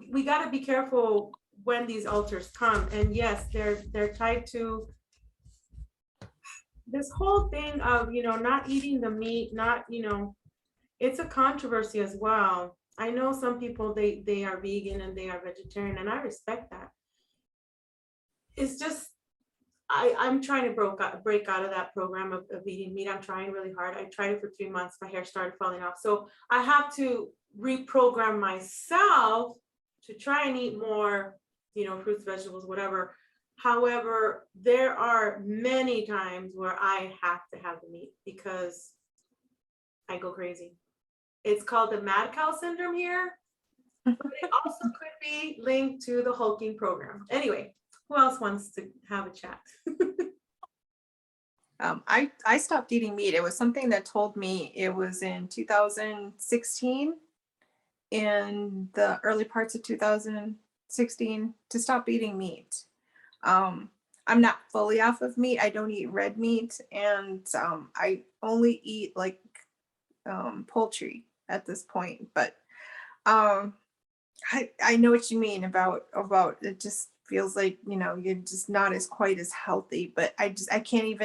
we got to be careful when these alters come. And yes, they're tied to this whole thing of, you know, not eating the meat, not, you know, it's a controversy as well. I know some people, they are vegan and they are vegetarian, and I respect that. It's just, I'm trying to break out of that program of eating meat. I'm trying really hard. I tried it for 3 months. My hair started falling off. So I have to reprogram myself to try and eat more, you know, fruits, vegetables, whatever. However, there are many times where I have to have the meat because I go crazy. It's called the mad cow syndrome here, but it also could be linked to the hulking program. Anyway, who else wants to have a chat? I stopped eating meat. It was something that told me, it was in 2016, in the early parts of 2016, to stop eating meat. I'm not fully off of meat. I don't eat red meat, and I only eat like poultry at this point. But I know what you mean about it. Just feels like, you know, you're just not as quite as healthy. But I can't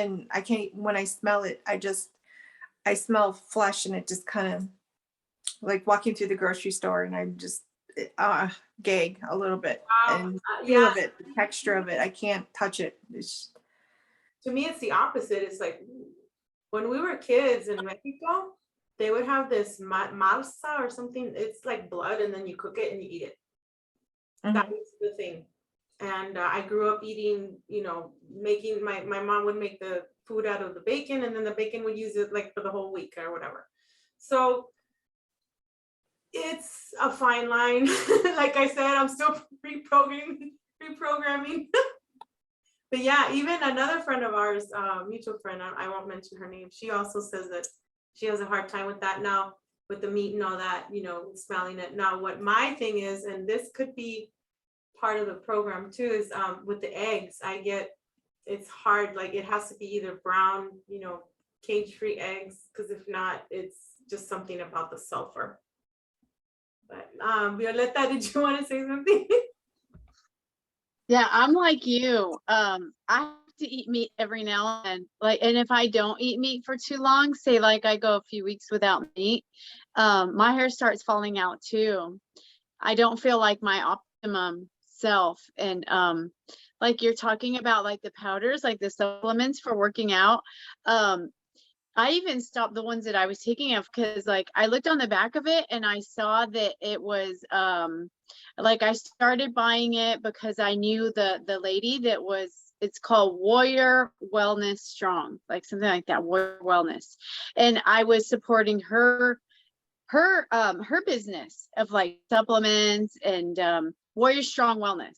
when I smell it, I smell flesh, and it just kind of like walking through the grocery store, and I just gag a little bit. And feel of it, the texture of it, I can't touch it. To me, it's the opposite. It's like when we were kids in Mexico, they would have this masa or something. It's like blood, and then you cook it and you eat it. That was the thing. And I grew up eating, you know, making, my mom would make the food out of the bacon, and then the bacon would use it like for the whole week or whatever. So it's a fine line. Like I said, I'm still reprogramming. But yeah, even another friend of ours, mutual friend, I won't mention her name, she also says that she has a hard time with that now, with the meat and all that, you know, smelling it. Now, what my thing is, and this could be part of the program too, is with the eggs, it's hard, like it has to be either brown, you know, cage-free eggs, because if not, it's just something about the sulfur. But Violeta, did you want to say something? Yeah, I'm like you. I have to eat meat every now and then. Like, and if I don't eat meat for too long, say like I go a few weeks without meat, my hair starts falling out too. I don't feel like my optimum self. And like you're talking about like the powders, like the supplements for working out. I even stopped the ones that I was taking of, because like I looked on the back of it and I saw that it was like I started buying it because I knew the lady that was, it's called Warrior Wellness Strong, like something like that, Warrior Wellness. And I was supporting her business of like supplements and Warrior Strong Wellness.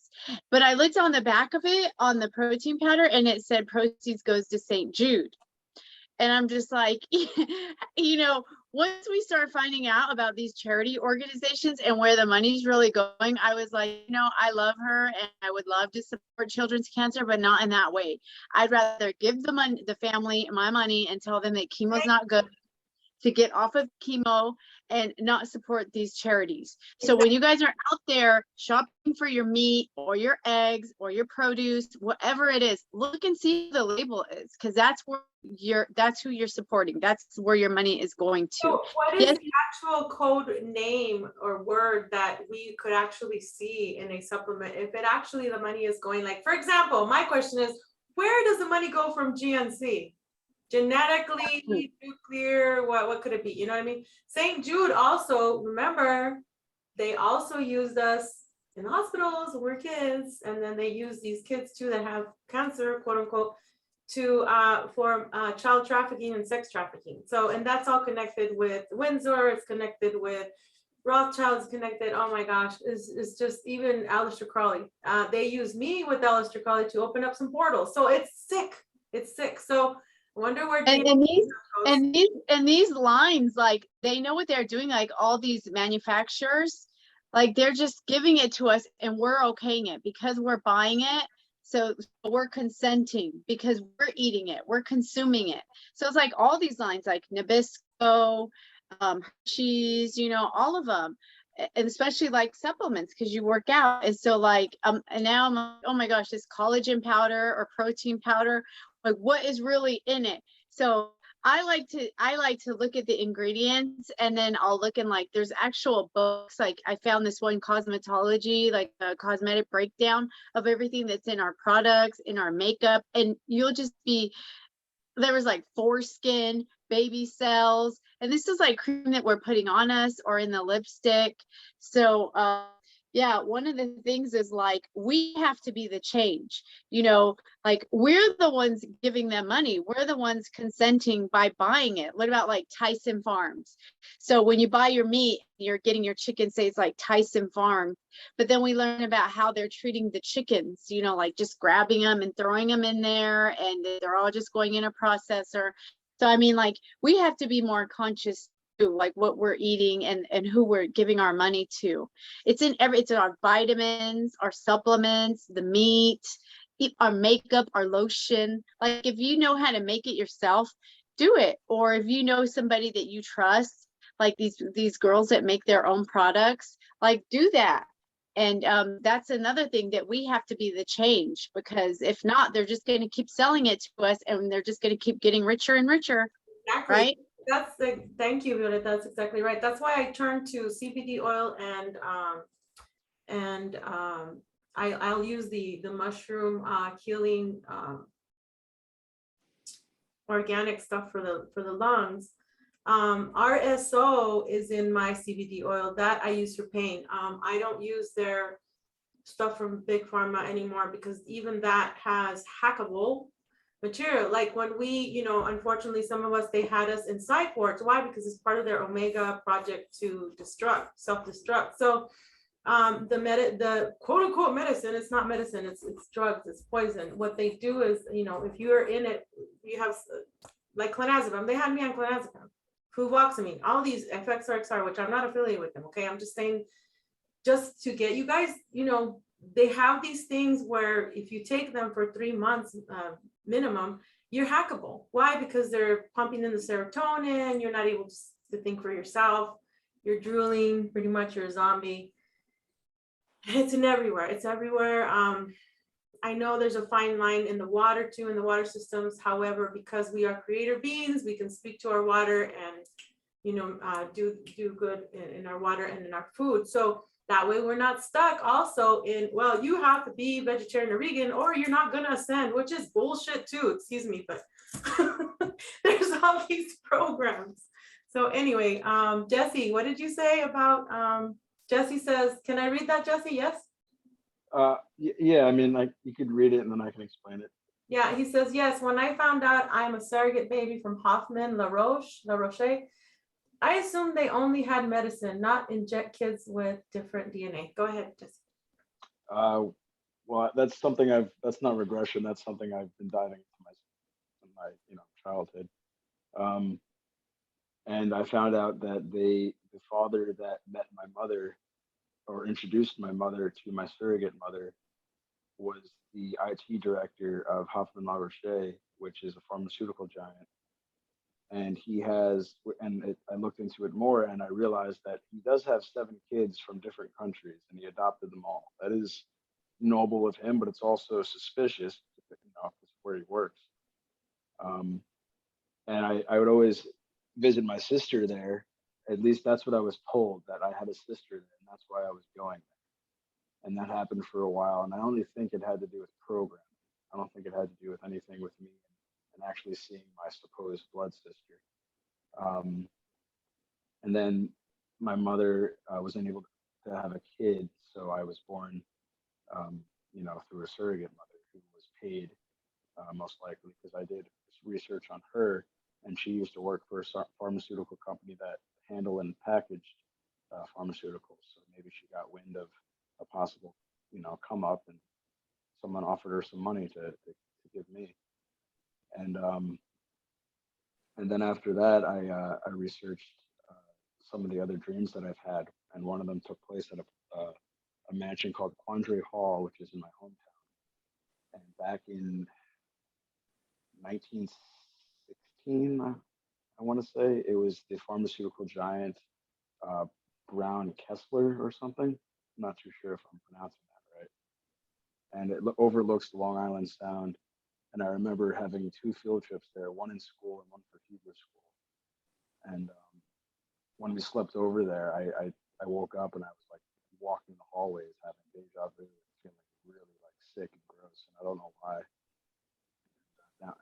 But I looked on the back of it on the protein powder and it said proceeds goes to St. Jude. And I'm just like, you know, once we start finding out about these charity organizations and where the money's really going, I was like, you know, I love her and I would love to support children's cancer, but not in that way. I'd rather give the money, the family, my money, and tell them that chemo's not good, to get off of chemo and not support these charities. So when you guys are out there shopping for your meat or your eggs or your produce, whatever it is, look and see who the label is, because that's who you're supporting. That's where your money is going to. So what is the actual code name or word that we could actually see in a supplement? If it actually, the money is going, like, for example, my question is, where does the money go from GNC? Genetically, nuclear, what could it be? You know what I mean? St. Jude also, remember, they also used us in hospitals when we're kids, and then they use these kids too that have cancer, quote unquote, to for child trafficking and sex trafficking. So, and that's all connected with Windsor, it's connected with Rothschild's connected. Oh my gosh, it's just even Aleister Crowley. They use me with Aleister Crowley to open up some portals. So it's sick. It's sick. So I wonder where and these lines, like they know what they're doing, like all these manufacturers, like they're just giving it to us and we're okaying it because we're buying it. So we're consenting because we're eating it, we're consuming it. So it's like all these lines like Nabisco, Hershey's, you know, all of them. And especially like supplements, because you work out. And so like and now I'm like, oh my gosh, this collagen powder or protein powder, like what is really in it? So I like to look at the ingredients, and then I'll look in, like there's actual books. Like I found this one, Cosmetology, like a cosmetic breakdown of everything that's in our products, in our makeup, and you'll just be, there was like foreskin, baby cells, and this is like cream that we're putting on us or in the lipstick. So yeah, one of the things is like we have to be the change, you know, like we're the ones giving them money, we're the ones consenting by buying it. What about like Tyson Farms? So when you buy your meat, you're getting your chicken, say it's like Tyson Farm, but then we learn about how they're treating the chickens, you know, like just grabbing them and throwing them in there, and they're all just going in a processor. So I mean, like we have to be more conscious too, like what we're eating and who we're giving our money to. It's in our vitamins, our supplements, the meat, our makeup, our lotion. Like if you know how to make it yourself, do it. Or if you know somebody that you trust, like these girls that make their own products, like do that. And that's another thing, that we have to be the change, because if not, they're just going to keep selling it to us and they're just going to keep getting richer and richer. Exactly. Right? That's the, thank you, Violet. That's exactly right. That's why I turned to CBD oil and I'll use the mushroom healing organic stuff for the lungs. RSO is in my CBD oil that I use for pain. I don't use their stuff from big pharma anymore, because even that has hackable material. Like when we, you know, unfortunately, some of us, they had us in psych wards. Why? Because it's part of their Omega project to self-destruct. So the quote unquote medicine, it's not medicine, it's drugs, it's poison. What they do is, you know, if you're in it, you have like clonazepam. They had me on clonazepam, fluvoxamine, all these FXRXR, which I'm not affiliated with them. Okay, I'm just saying, just to get you guys, you know, they have these things where if you take them for 3 months minimum, you're hackable. Why? Because they're pumping in the serotonin. You're not able to think for yourself. You're drooling, pretty much. You're a zombie. It's in everywhere. It's everywhere. I know there's a fine line in the water too, in the water systems. However, because we are creator beings, we can speak to our water and, you know, do good in our water and in our food. So that way we're not stuck also in, well, you have to be vegetarian or vegan or you're not gonna ascend, which is bullshit too, excuse me, but there's all these programs. So anyway, Jesse, what did you say about, Jesse says, can I read that, Jesse? Yes? Yeah, I mean, you could read it and then I can explain it. Yeah, he says, yes, when I found out I'm a surrogate baby from Hoffman La Roche, I assumed they only had medicine, not inject kids with different DNA. Go ahead, Jesse. Well, that's not regression. That's something I've been diving into my you know, childhood. And I found out that the father that met my mother or introduced my mother to my surrogate mother was the IT director of Hoffman La Roche, which is a pharmaceutical giant. And I looked into it more and I realized that he does have 7 kids from different countries and he adopted them all. That is noble of him, but it's also suspicious, you know, where he works. And I would always visit my sister there. At least that's what I was told, that I had a sister there, and that's why I was going there. And that happened for a while. And I only think it had to do with programming. I don't think it had to do with anything with me and actually seeing my supposed blood sister. And then my mother wasn't able to have a kid, so I was born, you know, through a surrogate mother who was paid, most likely, because I did research on her, and she used to work for a pharmaceutical company that handled and packaged pharmaceuticals. So maybe she got wind of a possible, you know, come up, and someone offered her some money to give me. And then after that, I researched some of the other dreams that I've had, and one of them took place at a mansion called Quandre Hall, which is in my hometown. And back in 1916, I want to say, it was the pharmaceutical giant Brown Kessler or something. I'm not too sure if I'm pronouncing that right. And it overlooks the Long Island Sound. And I remember having 2 field trips there, one in school and one for Hebrew school. And when we slept over there, I woke up and I was like walking the hallways, having deja vu, feeling really like sick and gross. And I don't know why.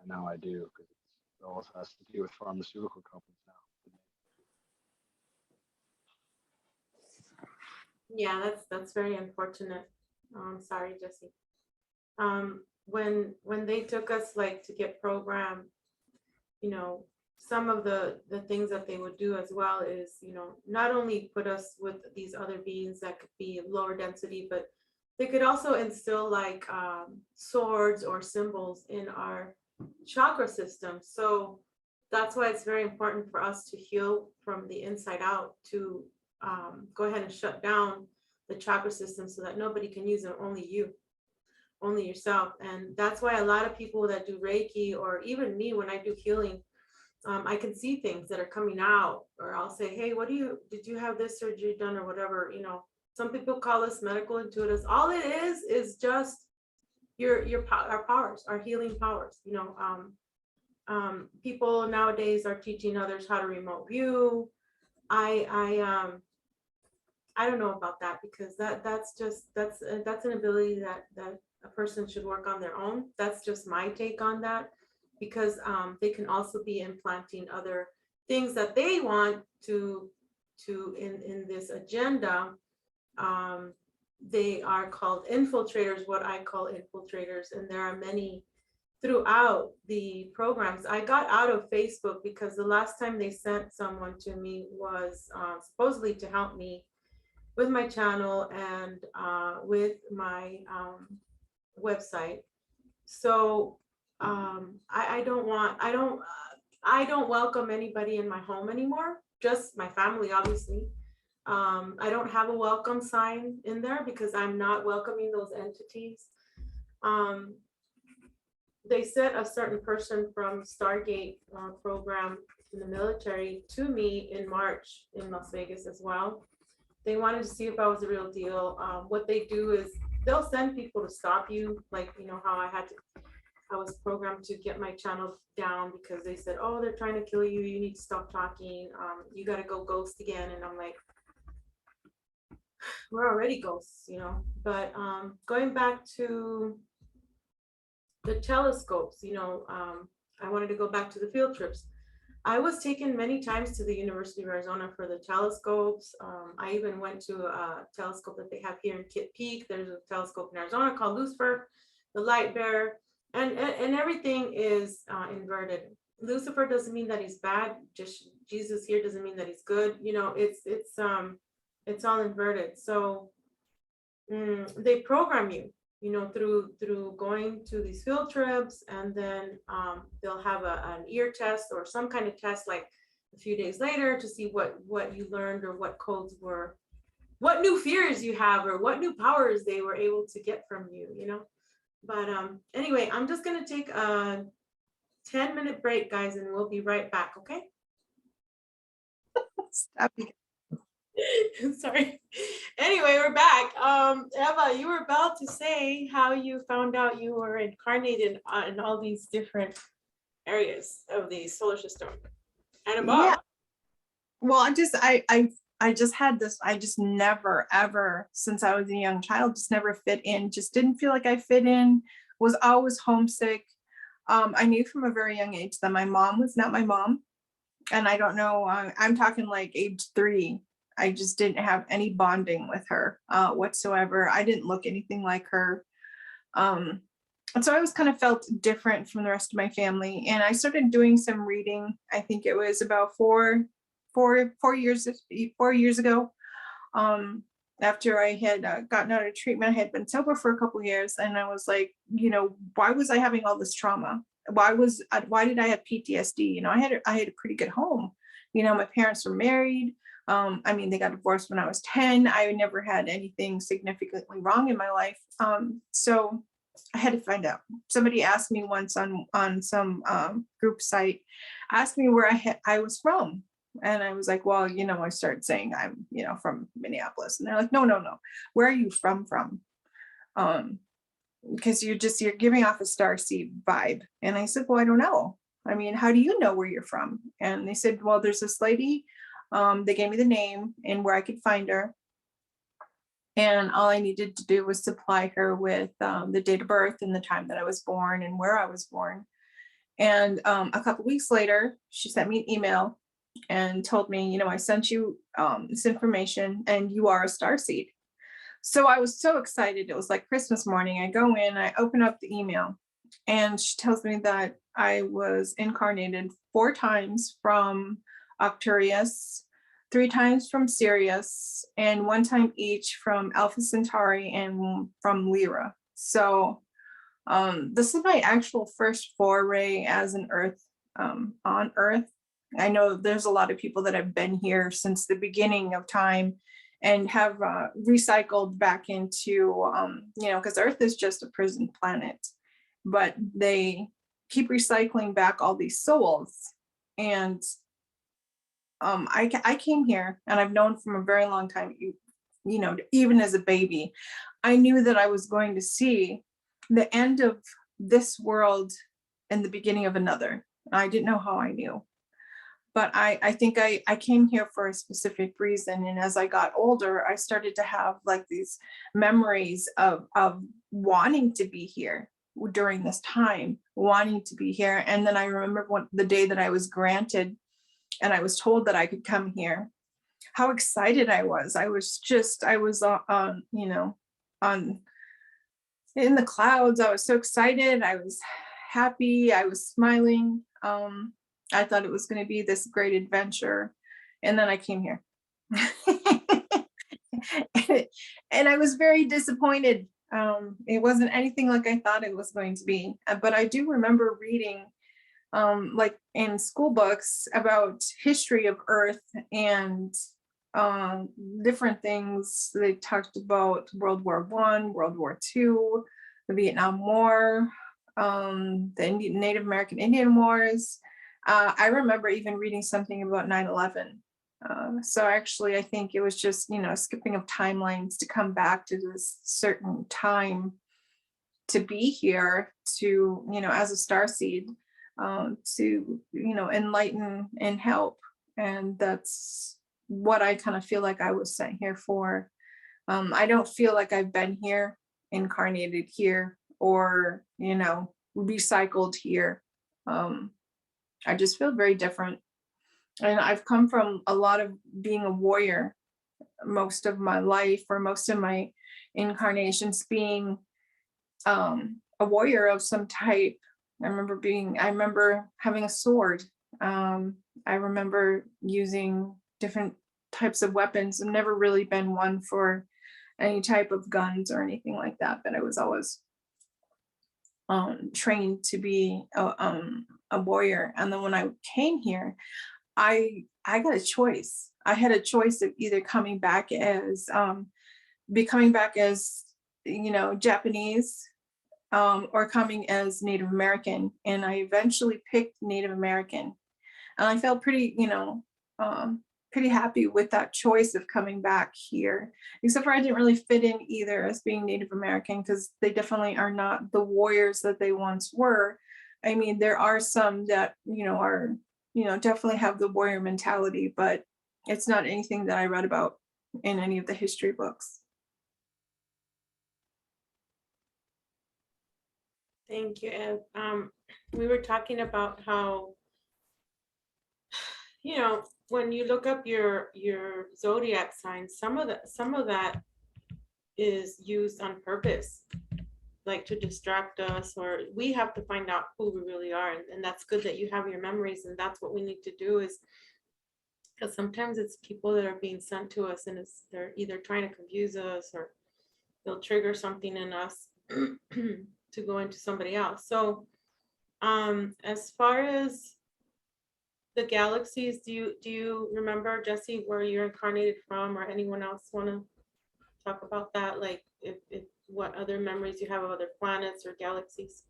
Now I do, because it all has to do with pharmaceutical companies now. Yeah, that's very unfortunate. Sorry, Jesse. When they took us like to get programmed, you know, some of the things that they would do as well is, you know, not only put us with these other beings that could be lower density, but they could also instill like swords or symbols in our chakra system. So that's why it's very important for us to heal from the inside out, to go ahead and shut down the chakra system so that nobody can use it, only yourself. And that's why a lot of people that do Reiki, or even me when I do healing, I can see things that are coming out, or I'll say, hey, did you have this surgery done or whatever, you know. Some people call us medical intuitives. All it is just our powers, our healing powers, you know. People nowadays are teaching others how to remote view. I don't know about that, because that's an ability that a person should work on their own. That's just my take on that, because they can also be implanting other things that they want to in this agenda, they are called infiltrators, what I call infiltrators, and there are many throughout the programs. I got out of Facebook because the last time they sent someone to me was supposedly to help me with my channel and with my website. So I don't welcome anybody in my home anymore, just my family, obviously. I don't have a welcome sign in there because I'm not welcoming those entities. They sent a certain person from Stargate program in the military to me in March in Las Vegas as well. They wanted to see if I was the real deal. What they do is they'll send people to stop you, like, you know, how I was programmed to get my channel down because they said, oh, they're trying to kill you. You need to stop talking. You got to go ghost again. And I'm like, we're already ghosts, you know. But going back to the telescopes, you know, I wanted to go back to the field trips. I was taken many times to the University of Arizona for the telescopes. I even went to a telescope that they have here in Kitt Peak. There's a telescope in Arizona called Lucifer, the light bearer, and everything is inverted. Lucifer doesn't mean that he's bad. Just Jesus here doesn't mean that he's good. You know, it's all inverted. So they program you, you know, through going to these field trips, and then they'll have an ear test or some kind of test like a few days later to see what you learned or what codes were, what new fears you have or what new powers they were able to get from you, you know. But anyway, I'm just gonna take a 10-minute break, guys, and we'll be right back, okay? Stop. Sorry. Anyway, we're back. Eva, you were about to say how you found out you were incarnated in all these different areas of the solar system and above. Yeah. Well, I just had this, I just never, ever, since I was a young child, just never fit in, just didn't feel like I fit in, was always homesick. I knew from a very young age that my mom was not my mom. And I don't know, I'm talking like age 3. I just didn't have any bonding with her whatsoever. I didn't look anything like her. And so I was kind of felt different from the rest of my family. And I started doing some reading. I think it was about four years ago. After I had gotten out of treatment, I had been sober for a couple of years, and I was like, you know, why was I having all this trauma? Why did I have PTSD? You know, I had a pretty good home. You know, my parents were married. I mean, they got divorced when I was 10. I never had anything significantly wrong in my life. So I had to find out. Somebody asked me once on some group site, asked me where I was from. And I was like, well, you know, I started saying I'm, you know, from Minneapolis. And they're like, no. Where are you from? Because you're giving off a starseed vibe. And I said, well, I don't know. I mean, how do you know where you're from? And they said, well, there's this lady. They gave me the name and where I could find her. And all I needed to do was supply her with the date of birth and the time that I was born and where I was born. And a couple weeks later, she sent me an email and told me, you know, I sent you this information and you are a starseed. So I was so excited. It was like Christmas morning. I go in, I open up the email, and she tells me that I was incarnated 4 times from Arcturus, 3 times from Sirius, and 1 time each from Alpha Centauri and from Lyra. So this is my actual first foray as an Earth, on Earth. I know there's a lot of people that have been here since the beginning of time and have recycled back into, you know, because Earth is just a prison planet, but they keep recycling back all these souls. And I came here, and I've known from a very long time, you know, even as a baby, I knew that I was going to see the end of this world and the beginning of another. I didn't know how I knew. But I think I came here for a specific reason. And as I got older, I started to have like these memories of wanting to be here during this time, wanting to be here. And then I remember the day that I was granted and I was told that I could come here, how excited I was. I was, you know, on in the clouds. I was so excited. I was happy. I was smiling. I thought it was going to be this great adventure. And then I came here. And I was very disappointed. It wasn't anything like I thought it was going to be. But I do remember reading like in school books about history of Earth and different things. They talked about World War I, World War II, the Vietnam War, the Native American Indian Wars. I remember even reading something about 9/11. So actually, I think it was just, skipping of timelines to come back to this certain time to be here to, as a starseed, to, enlighten and help. And that's what I kind of feel like I was sent here for. I don't feel like I've been here, incarnated here, or, recycled here. I just feel very different. And I've come from a lot of being a warrior most of my life, or most of my incarnations being a warrior of some type. I remember having a sword. I remember using different types of weapons. I've never really been one for any type of guns or anything like that, but I was always trained to be a warrior. And then when I came here, I got a choice. I had a choice of either coming back as Japanese, or coming as Native American. And I eventually picked Native American. And I felt pretty happy with that choice of coming back here, except for I didn't really fit in either as being Native American, because they definitely are not the warriors that they once were. I mean, there are some that, are, definitely have the warrior mentality, but it's not anything that I read about in any of the history books. Thank you, Ed. We were talking about how, when you look up your zodiac signs, some of that is used on purpose, like to distract us, or we have to find out who we really are. And that's good that you have your memories, and that's what we need to do, is because sometimes it's people that are being sent to us, and they're either trying to confuse us, or they'll trigger something in us to go into somebody else. So as far as the galaxies, do you remember, Jesse, where you're incarnated from, or anyone else want to talk about that? Like if what other memories you have of other planets or galaxies?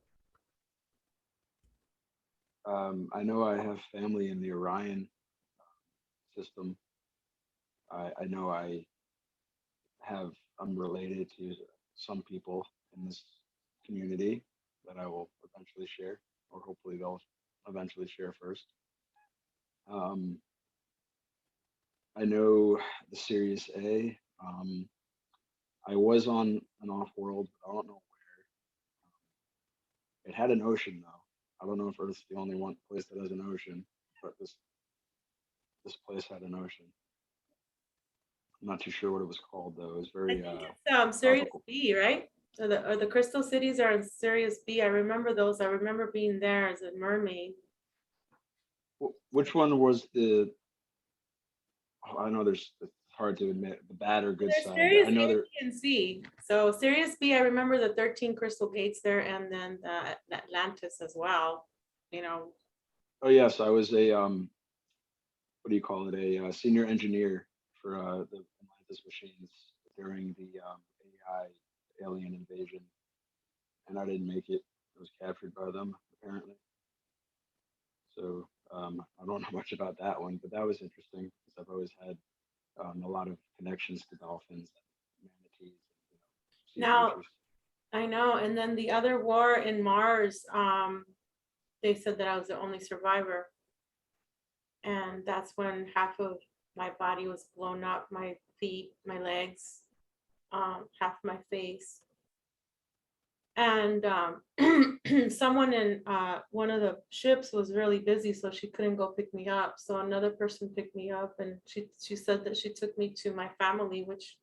I know I have family in the Orion system. I know I'm related to some people in this community that I will eventually share, or hopefully they'll eventually share first. I know the Sirius A. I was on an off-world, but I don't know where. It had an ocean though. I don't know if Earth's the only one place that has an ocean, but this place had an ocean. I'm not too sure what it was called though. It was very I think it's Sirius tropical. B, right? Or the crystal cities are in Sirius B. I remember those. I remember being there as a mermaid. Which one was the? I know it's hard to admit the bad or good There's side. Sirius I know A, there. B, and C. So Sirius B, I remember the 13 crystal gates there, and then the Atlantis as well. Oh yes, I was a what do you call it? A senior engineer for the Atlantis machines during the AI alien invasion, and I didn't make it. I was captured by them apparently. So I don't know much about that one, but that was interesting because I've always had a lot of connections to dolphins, and manatees, and, sea Now, creatures. I know. And then the other war in Mars, they said that I was the only survivor. And that's when half of my body was blown up, my feet, my legs, half my face. And someone in one of the ships was really busy, so she couldn't go pick me up. So another person picked me up, and she said that she took me to my family, which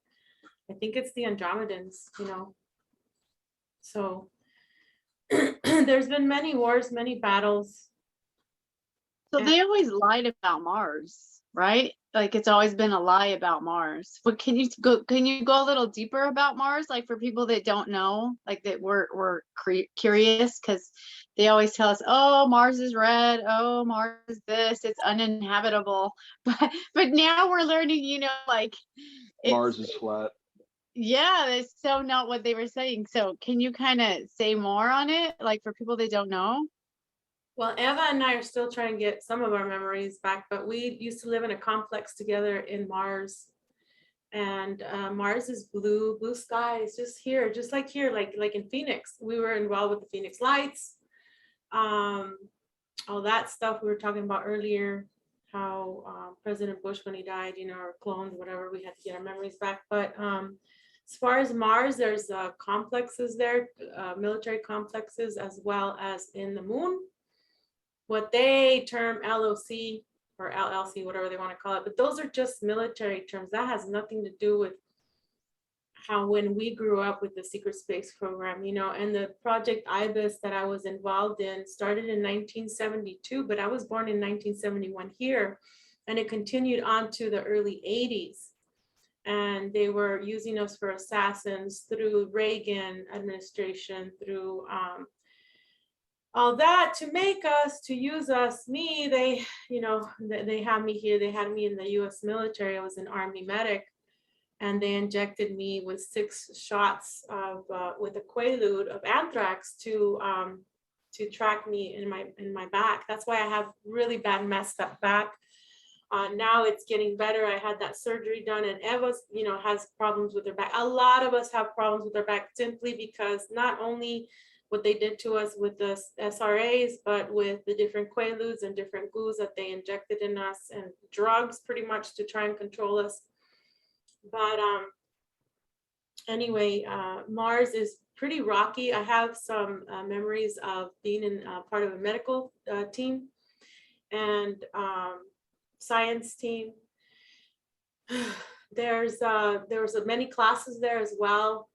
I think it's the Andromedans, you know. So there's been many wars, many battles. So they always lied about Mars, right? Like it's always been a lie about Mars. But can you go a little deeper about Mars, like for people that don't know, like that we're curious, because they always tell us, oh, Mars is red, oh, Mars is this, it's uninhabitable. But now we're learning, you know, like Mars is flat. yeah, that's so not what they were saying. So can you kind of say more on it, like for people that don't know? Well, Eva and I are still trying to get some of our memories back, but we used to live in a complex together in Mars. And Mars is blue skies, just here, just like here, like in Phoenix. We were involved with the Phoenix Lights, all that stuff we were talking about earlier, how President Bush, when he died, you know, or cloned, whatever, we had to get our memories back. But as far as Mars, there's complexes there, military complexes, as well as in the moon, what they term LOC or LLC, whatever they want to call it. But those are just military terms. That has nothing to do with how when we grew up with the secret space program, you know. And the Project IBIS that I was involved in started in 1972, but I was born in 1971 here, and it continued on to the early 80s. And they were using us for assassins through Reagan administration, through all that to make us, to use us, me, they, you know, they had me here, they had me in the US military. I was an Army medic, and they injected me with 6 shots of, with a quaalude of anthrax to track me in my back. That's why I have really bad messed up back. Now it's getting better. I had that surgery done, and Eva's, you know, has problems with her back. A lot of us have problems with our back simply because not only what they did to us with the SRAs, but with the different quaaludes and different glues that they injected in us, and drugs pretty much to try and control us. But anyway, Mars is pretty rocky. I have some memories of being in part of a medical team and science team. There was many classes there as well.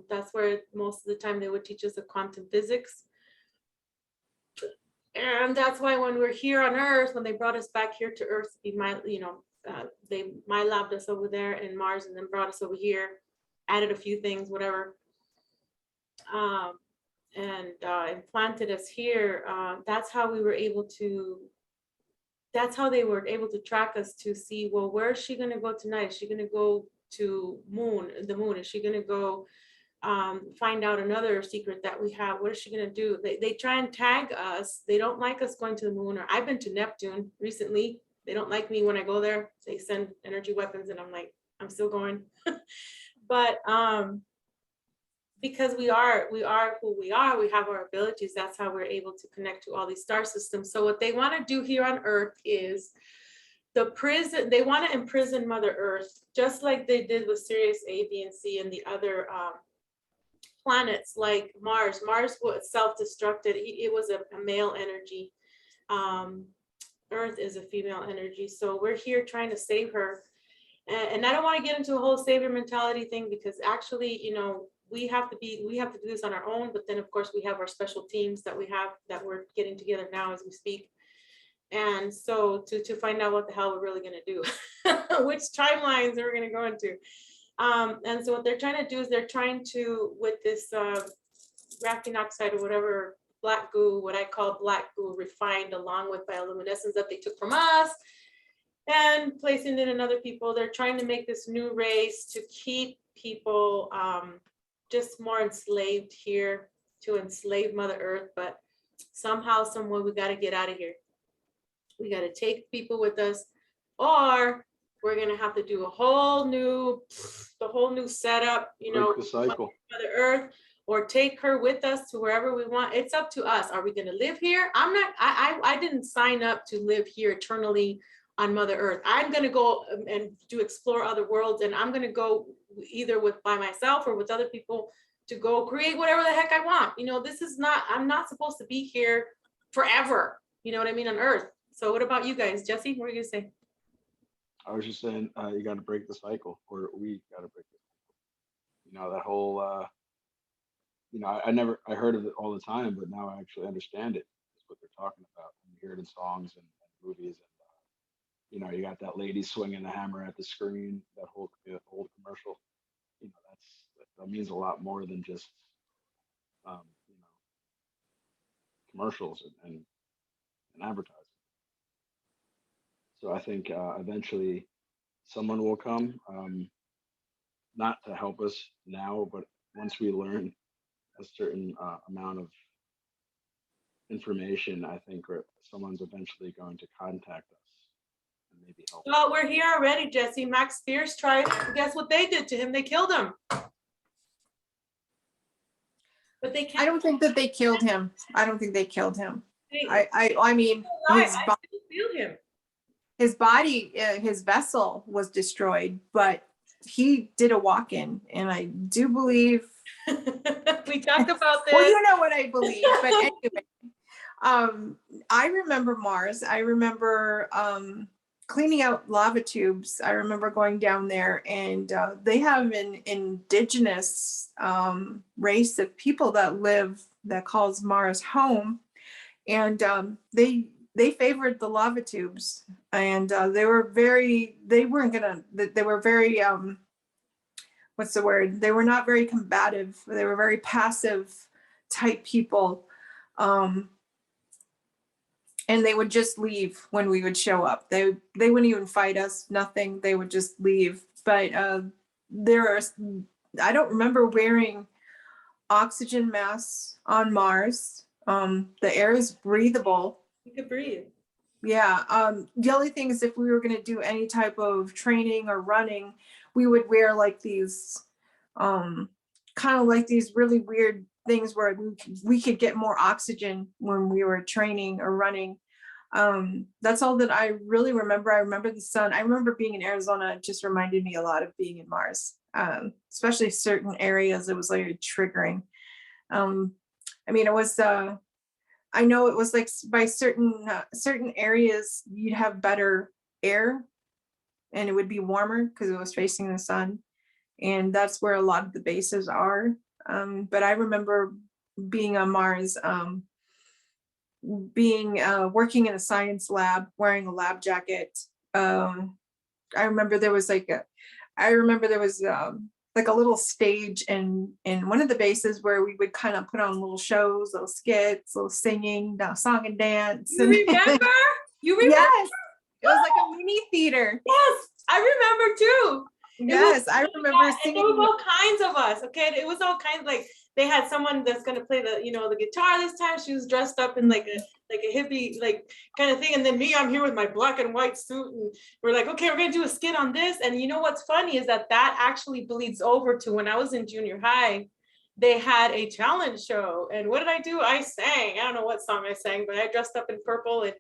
That's where most of the time they would teach us the quantum physics. And that's why when we're here on Earth, when they brought us back here to Earth, they labbed us over there in Mars and then brought us over here, added a few things, whatever, and implanted us here. That's how we were able to. That's how they were able to track us to see, well, where is she going to go tonight? Is she going to go to the moon? Is she going to go find out another secret that we have? What is she going to do? They try and tag us. They don't like us going to the moon. Or I've been to Neptune recently. They don't like me when I go there. They send energy weapons, and I'm like, I'm still going. But because we are who we are, we have our abilities. That's how we're able to connect to all these star systems. So what they want to do here on Earth is they want to imprison Mother Earth, just like they did with Sirius A, B, and C, and the other planets like Mars. Mars was self-destructed. It was a male energy. Earth is a female energy. So we're here trying to save her. And I don't want to get into a whole savior mentality thing, because actually, you know, we have to do this on our own. But then of course we have our special teams that we're getting together now as we speak. And so to find out what the hell we're really going to do, which timelines are we going to go into. And so what they're trying to do is they're trying to, with this graphene oxide or whatever, black goo, what I call black goo, refined along with bioluminescence that they took from us and placing it in other people. They're trying to make this new race to keep people just more enslaved here, to enslave Mother Earth. But somehow, some way, we got to get out of here. We got to take people with us, or we're gonna have to do the whole new setup, you know, break the cycle. Mother Earth, or take her with us to wherever we want. It's up to us. Are we gonna live here? I didn't sign up to live here eternally on Mother Earth. I'm gonna go and explore other worlds, and I'm gonna go either by myself or with other people to go create whatever the heck I want. You know, I'm not supposed to be here forever. You know what I mean, on Earth. So what about you guys? Jesse, what are you gonna say? I was just saying, you got to break the cycle, or we got to break the cycle. you know, that whole, you know, I heard of it all the time, but now I actually understand it. That's what they're talking about. And you hear it in songs and movies. And, you know, you got that lady swinging the hammer at the screen, that whole old commercial. You know, that means a lot more than just, you know, commercials and advertising. So I think eventually someone will come, not to help us now, but once we learn a certain amount of information, I think someone's eventually going to contact us and maybe help. Well, we're here already, Jesse. Max Spears tried it. Guess what they did to him? They killed him. But they can't. I don't think that they killed him. I don't think they killed him. They, I mean, I still feel him. his body, his vessel was destroyed, but he did a walk-in, and I do believe. We talked about this. Well, you know what I believe, but anyway, I remember Mars. I remember cleaning out lava tubes. I remember going down there, and they have an indigenous race of people that calls Mars home, and they favored the lava tubes, and they were very what's the word? They were not very combative. They were very passive type people. And they would just leave when we would show up. They wouldn't even fight us, nothing. They would just leave. But I don't remember wearing oxygen masks on Mars. The air is breathable. You could breathe. Yeah. The only thing is, if we were going to do any type of training or running, we would wear like these, kind of like these really weird things where we could get more oxygen when we were training or running. That's all that I really remember. I remember the sun. I remember being in Arizona. It just reminded me a lot of being in Mars, especially certain areas. It was like triggering. I mean, it was, I know it was like by certain areas, you'd have better air and it would be warmer because it was facing the sun. And that's where a lot of the bases are. But I remember being on Mars, working in a science lab, wearing a lab jacket. I remember there was like a little stage in one of the bases where we would kind of put on little shows, little skits, little singing, song and dance. You remember? You remember? Yes, it was like a mini theater. Yes, I remember too. Yes, I remember singing. There was all kinds of us. Okay, it was all kinds. Like they had someone that's gonna play the guitar this time. She was dressed up in like a hippie kind of thing, and then me, I'm here with my black and white suit, and we're like, okay, we're gonna do a skit on this. And you know what's funny is that actually bleeds over to when I was in junior high. They had a challenge show, and what did I do? I sang. I don't know what song I sang, but I dressed up in purple, and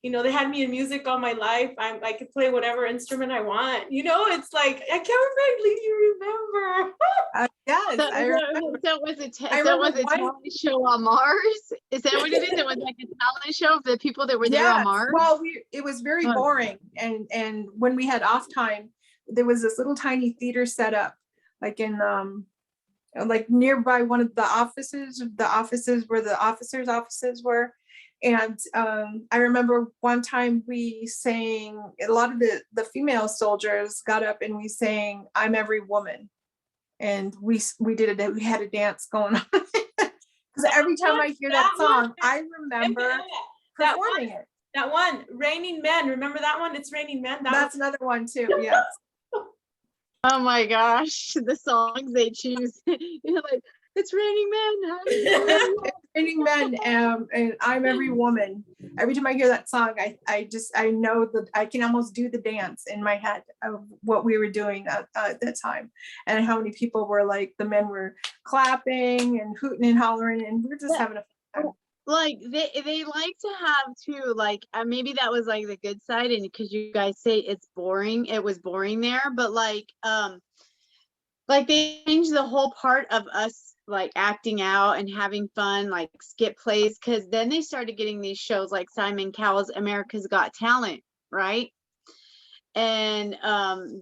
they had me in music all my life. I could play whatever instrument I want. It's like, I can't believe you remember. Yes, I remember. So was a talent show on Mars? Is that what it is? It was like a talent show of the people that were there on Mars? Well, it was very boring. And when we had off time, there was this little tiny theater set up, like in like nearby one of the offices where the officers' offices were. And I remember one time we sang, a lot of the female soldiers got up and we sang "I'm Every Woman," and we did it. We had a dance going on because every time I hear that song, I remember performing it. That one, "Raining Men." Remember that one? It's "Raining Men." That's another one too. Yes. Oh my gosh, the songs they choose. You're like, it's raining men. It's raining men, and I'm every woman. Every time I hear that song, I know that I can almost do the dance in my head of what we were doing at that time, and how many people were like, the men were clapping and hooting and hollering, and we were just having a fun time. Like they like to have too, like maybe that was like the good side, and because you guys say it's boring, it was boring there, but like they changed the whole part of us like acting out and having fun, like skit plays, because then they started getting these shows like Simon Cowell's America's Got Talent, right? and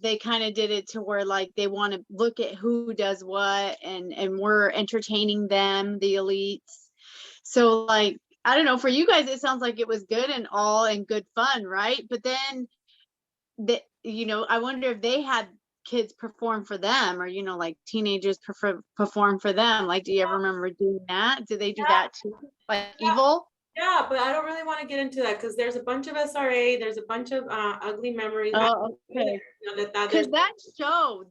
they kind of did it to where like they want to look at who does what, and we're entertaining them, the elites. So like, I don't know, for you guys it sounds like it was good and all and good fun, right? But then you know, I wonder if they had kids perform for them, or you know, like teenagers perform for them. Like, do you ever remember doing that? Did they do that too, like evil? Yeah, but I don't really want to get into that because there's a bunch of SRA, there's a bunch of ugly memories. Oh, okay. Because There's-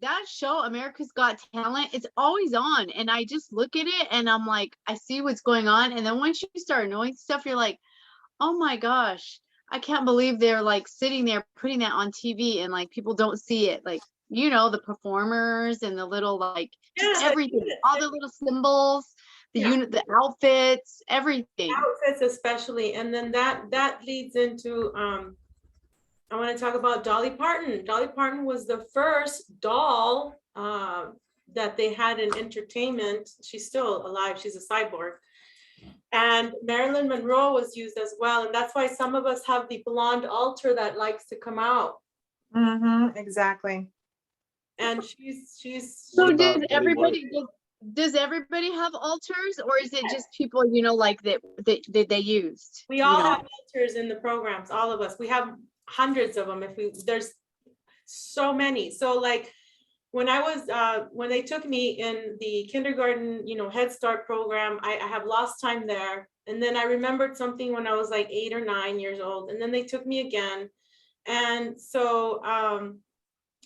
that show, America's Got Talent, it's always on, and I just look at it and I'm like, I see what's going on, and then once you start knowing stuff, you're like, oh my gosh, I can't believe they're like sitting there putting that on TV and like people don't see it, like, you know, the performers and the little like just Yeah, everything, all the little symbols, the unit, the outfits, everything. outfits especially, and then that leads into I want to talk about Dolly Parton. Dolly Parton was the first doll that they had in entertainment. She's still alive, she's a cyborg. And Marilyn Monroe was used as well, and that's why some of us have the blonde altar that likes to come out. Exactly. And she's So What about does Betty everybody does everybody have altars, or is it just people, you know, like that they used? we you all know? have altars in the programs, all of us. We have hundreds of them. There's so many. So like when I was when they took me in the kindergarten, you know, Head Start program, I have lost time there. And then I remembered something when I was like 8 or 9 years old, and then they took me again. And so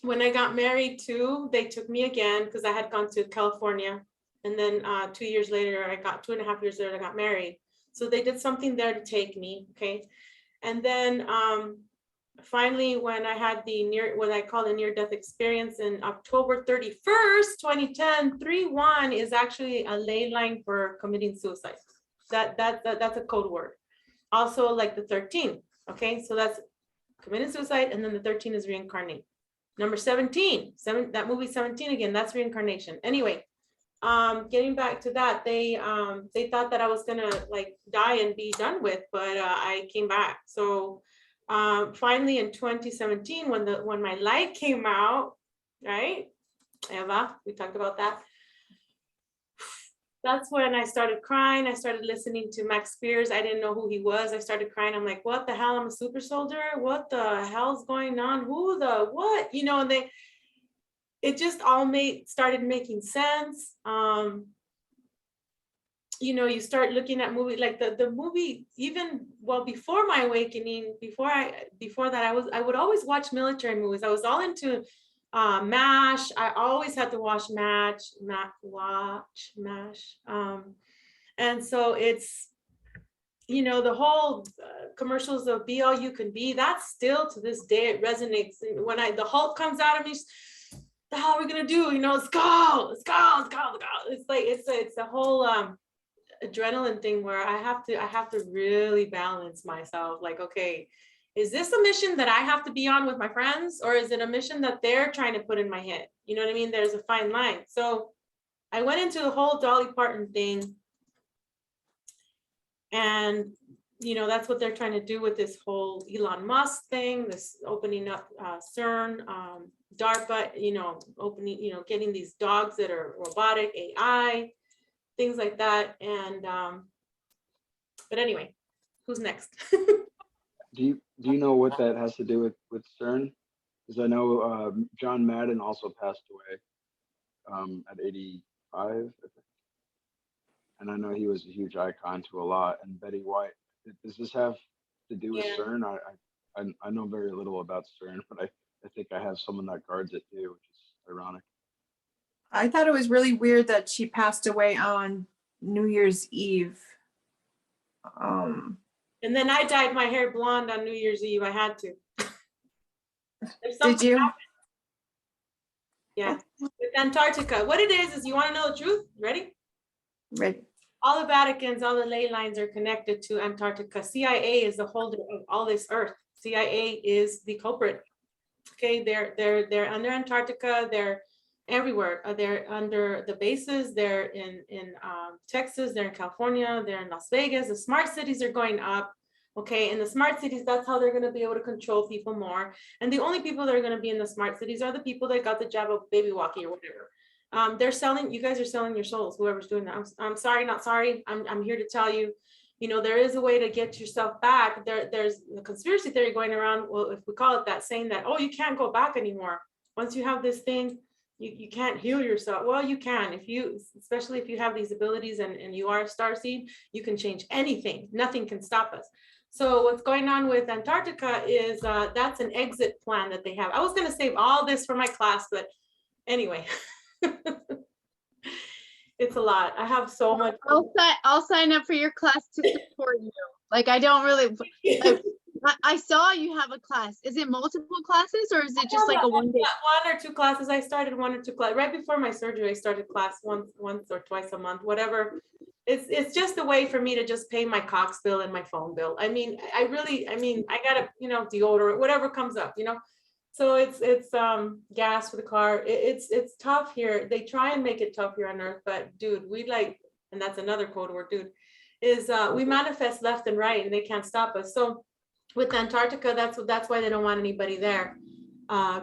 when I got married too, they took me again because I had gone to California. And then 2 years later, 2.5 years later, I got married. So they did something there to take me, okay? And then finally, when I had what I call a near-death experience in October 31st, 2010, 3-1 is actually a ley line for committing suicide. That's a code word. Also like the 13, okay? So that's committing suicide, and then the 13 is reincarnate. Number 17, that movie 17 again, that's reincarnation. Anyway, getting back to that, they thought that I was gonna like die and be done with, but I came back. So finally in 2017, when my light came out, right, Eva, we talked about that. That's when I started crying. I started listening to Max Spears. I didn't know who he was. I started crying. I'm like, what the hell? I'm a super soldier. What the hell's going on? Who the what? You know, and it just all started making sense. You know, you start looking at movie like the movie, even well before my awakening, before that, I would always watch military movies. I was all into MASH. I always had to watch MASH. And so it's, you know, the whole commercials of Be All You Can Be, that's still to this day, it resonates. And when the Hulk comes out of me, the hell are we gonna do? You know, let's go. It's like, it's a whole adrenaline thing where I have to really balance myself. Like, okay, is this a mission that I have to be on with my friends, or is it a mission that they're trying to put in my head? You know what I mean? There's a fine line. So I went into the whole Dolly Parton thing, and you know, that's what they're trying to do with this whole Elon Musk thing, this opening up CERN, DARPA, you know, getting these dogs that are robotic, AI, things like that. And but anyway, who's next? Do you know what that has to do with CERN? Because I know John Madden also passed away at 85, I think. And I know he was a huge icon to a lot. And Betty White. Does this have to do with CERN? I know very little about CERN, but I think I have someone that guards it too, which is ironic. I thought it was really weird that she passed away on New Year's Eve. And then I dyed my hair blonde on New Year's Eve. I had to. Did you? Happened. Yeah, with Antarctica. What it is you want to know the truth? Ready? Ready. All the Vaticans, all the ley lines are connected to Antarctica. CIA is the holder of all this Earth. CIA is the culprit. Okay, they're under Antarctica. They're everywhere. They're under the bases. They're in Texas. They're in California. They're in Las Vegas. The smart cities are going up. Okay, in the smart cities, that's how they're going to be able to control people more. And the only people that are going to be in the smart cities are the people that got the jab of baby walking or whatever. They're selling, you guys are selling your souls, whoever's doing that. I'm sorry, not sorry. I'm here to tell you, you know, there is a way to get yourself back. There's the conspiracy theory going around, well, if we call it that, saying that, oh, you can't go back anymore. Once you have this thing, you can't heal yourself. Well, you can, if you, especially if you have these abilities and you are a starseed, you can change anything. Nothing can stop us. So what's going on with Antarctica is that's an exit plan that they have. I was going to save all this for my class, but anyway, it's a lot. I have so much. I'll sign up for your class to support you. Like, I don't really, like, I saw you have a class. Is it multiple classes or is it just like a one day? One or two classes. I started one or two classes right before my surgery. I started class once or twice a month, whatever. It's just a way for me to just pay my Cox bill and my phone bill. I mean, I gotta, you know, deodorant, whatever comes up, you know. So it's gas for the car. It's tough here. They try and make it tough here on Earth, but dude, we like, and that's another code word, dude, is we manifest left and right, and they can't stop us. So with Antarctica, that's why they don't want anybody there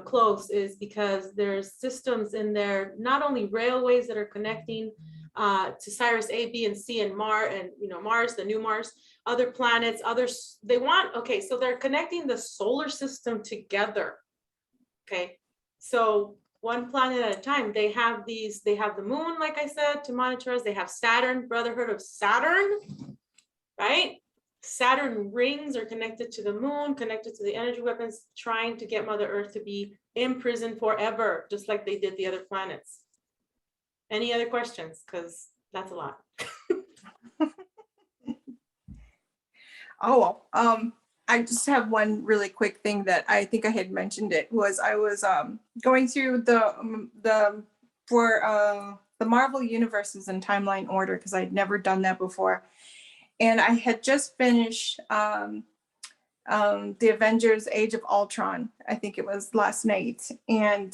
close, is because there's systems in there, not only railways that are connecting to Sirius A, B, and C, and Mars, and you know, Mars, the new Mars, other planets, others. They want, okay, so they're connecting the solar system together. Okay, so one planet at a time. They have the moon, like I said, to monitor us. They have Saturn, Brotherhood of Saturn, right? Saturn rings are connected to the moon, connected to the energy weapons, trying to get Mother Earth to be imprisoned forever, just like they did the other planets. Any other questions? Because that's a lot. Oh, I just have one really quick thing that I think I had mentioned. It was I was going through the Marvel universes in timeline order, because I'd never done that before, and I had just finished the Avengers Age of Ultron. I think it was last night, and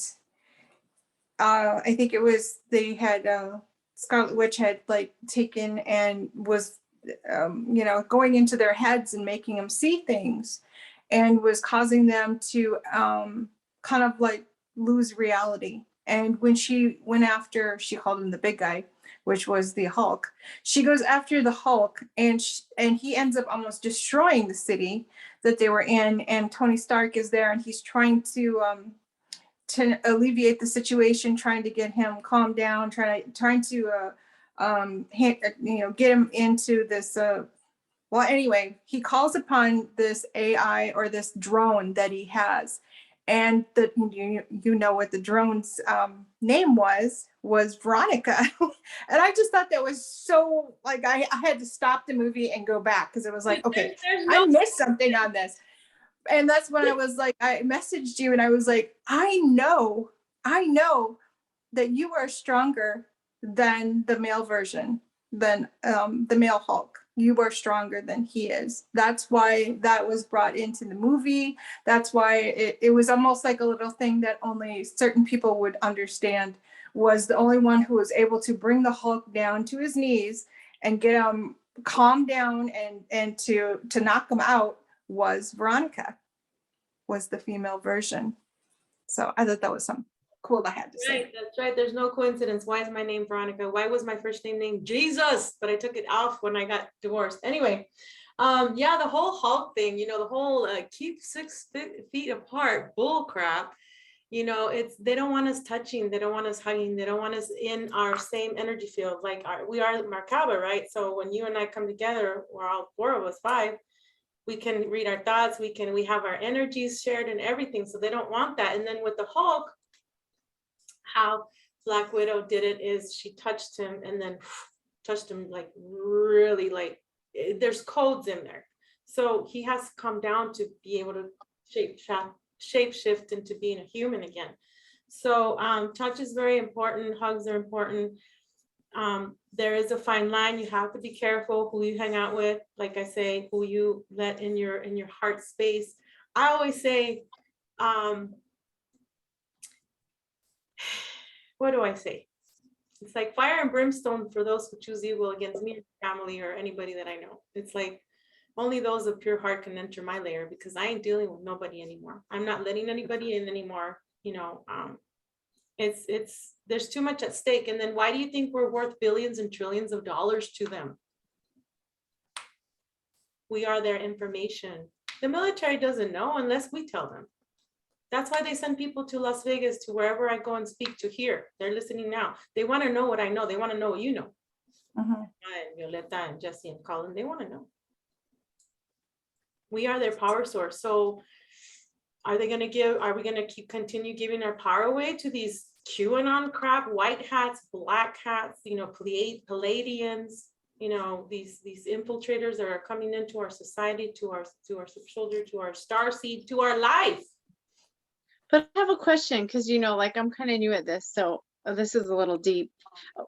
I think it was they had Scarlet Witch had like taken and was you know, going into their heads and making them see things, and was causing them to kind of like lose reality. And when she went after, she called him the big guy, which was the Hulk. She goes after the Hulk, and he ends up almost destroying the city that they were in. And Tony Stark is there, and he's trying to alleviate the situation, trying to get him calmed down, trying to you know, get him into this. Well, anyway, he calls upon this AI, or this drone that he has, and you know what the drone's name was Veronica. And I just thought that was so, like, I had to stop the movie and go back, because it was like, okay, I missed something on this. And that's when I was like, I messaged you and I was like, I know that you are stronger than the male version, than the male Hulk. You are stronger than he is. That's why that was brought into the movie. That's why it was almost like a little thing that only certain people would understand. Was the only one who was able to bring the Hulk down to his knees and get him calmed down and to knock him out was Veronica, was the female version. So I thought that was something cool I had to say. Right, that's right. There's no coincidence. Why is my name Veronica? Why was my first name named Jesus? But I took it off when I got divorced. Anyway, yeah, the whole Hulk thing, you know, the whole keep 6 feet apart bull crap. You know, they don't want us touching, they don't want us hugging, they don't want us in our same energy field. Like we are Merkaba, right? So when you and I come together, or all 4 of us, 5, we can read our thoughts, we have our energies shared and everything. So they don't want that. And then with the Hulk, how Black Widow did it is she touched him and then touched him like really, like there's codes in there. So he has to come down to be able to shape shift into being a human again. So touch is very important. Hugs are important. There is a fine line. You have to be careful who you hang out with. Like I say, who you let in your heart space. I always say, what do I say? It's like fire and brimstone for those who choose evil against me, family, or anybody that I know. It's like, only those of pure heart can enter my layer, because I ain't dealing with nobody anymore. I'm not letting anybody in anymore. You know, there's too much at stake. And then why do you think we're worth billions and trillions of dollars to them? We are their information. The military doesn't know unless we tell them. That's why they send people to Las Vegas, to wherever I go and speak to here. They're listening now. They want to know what I know. They want to know what you know. And Violeta and Jesse and Colin, they want to know. We are their power source. So are we going to continue giving our power away to these QAnon crap, white hats, black hats, you know, Palladians, you know, these infiltrators that are coming into our society, to our soldier, to our starseed, to our life? But I have a question, because, you know, like, I'm kind of new at this, so this is a little deep.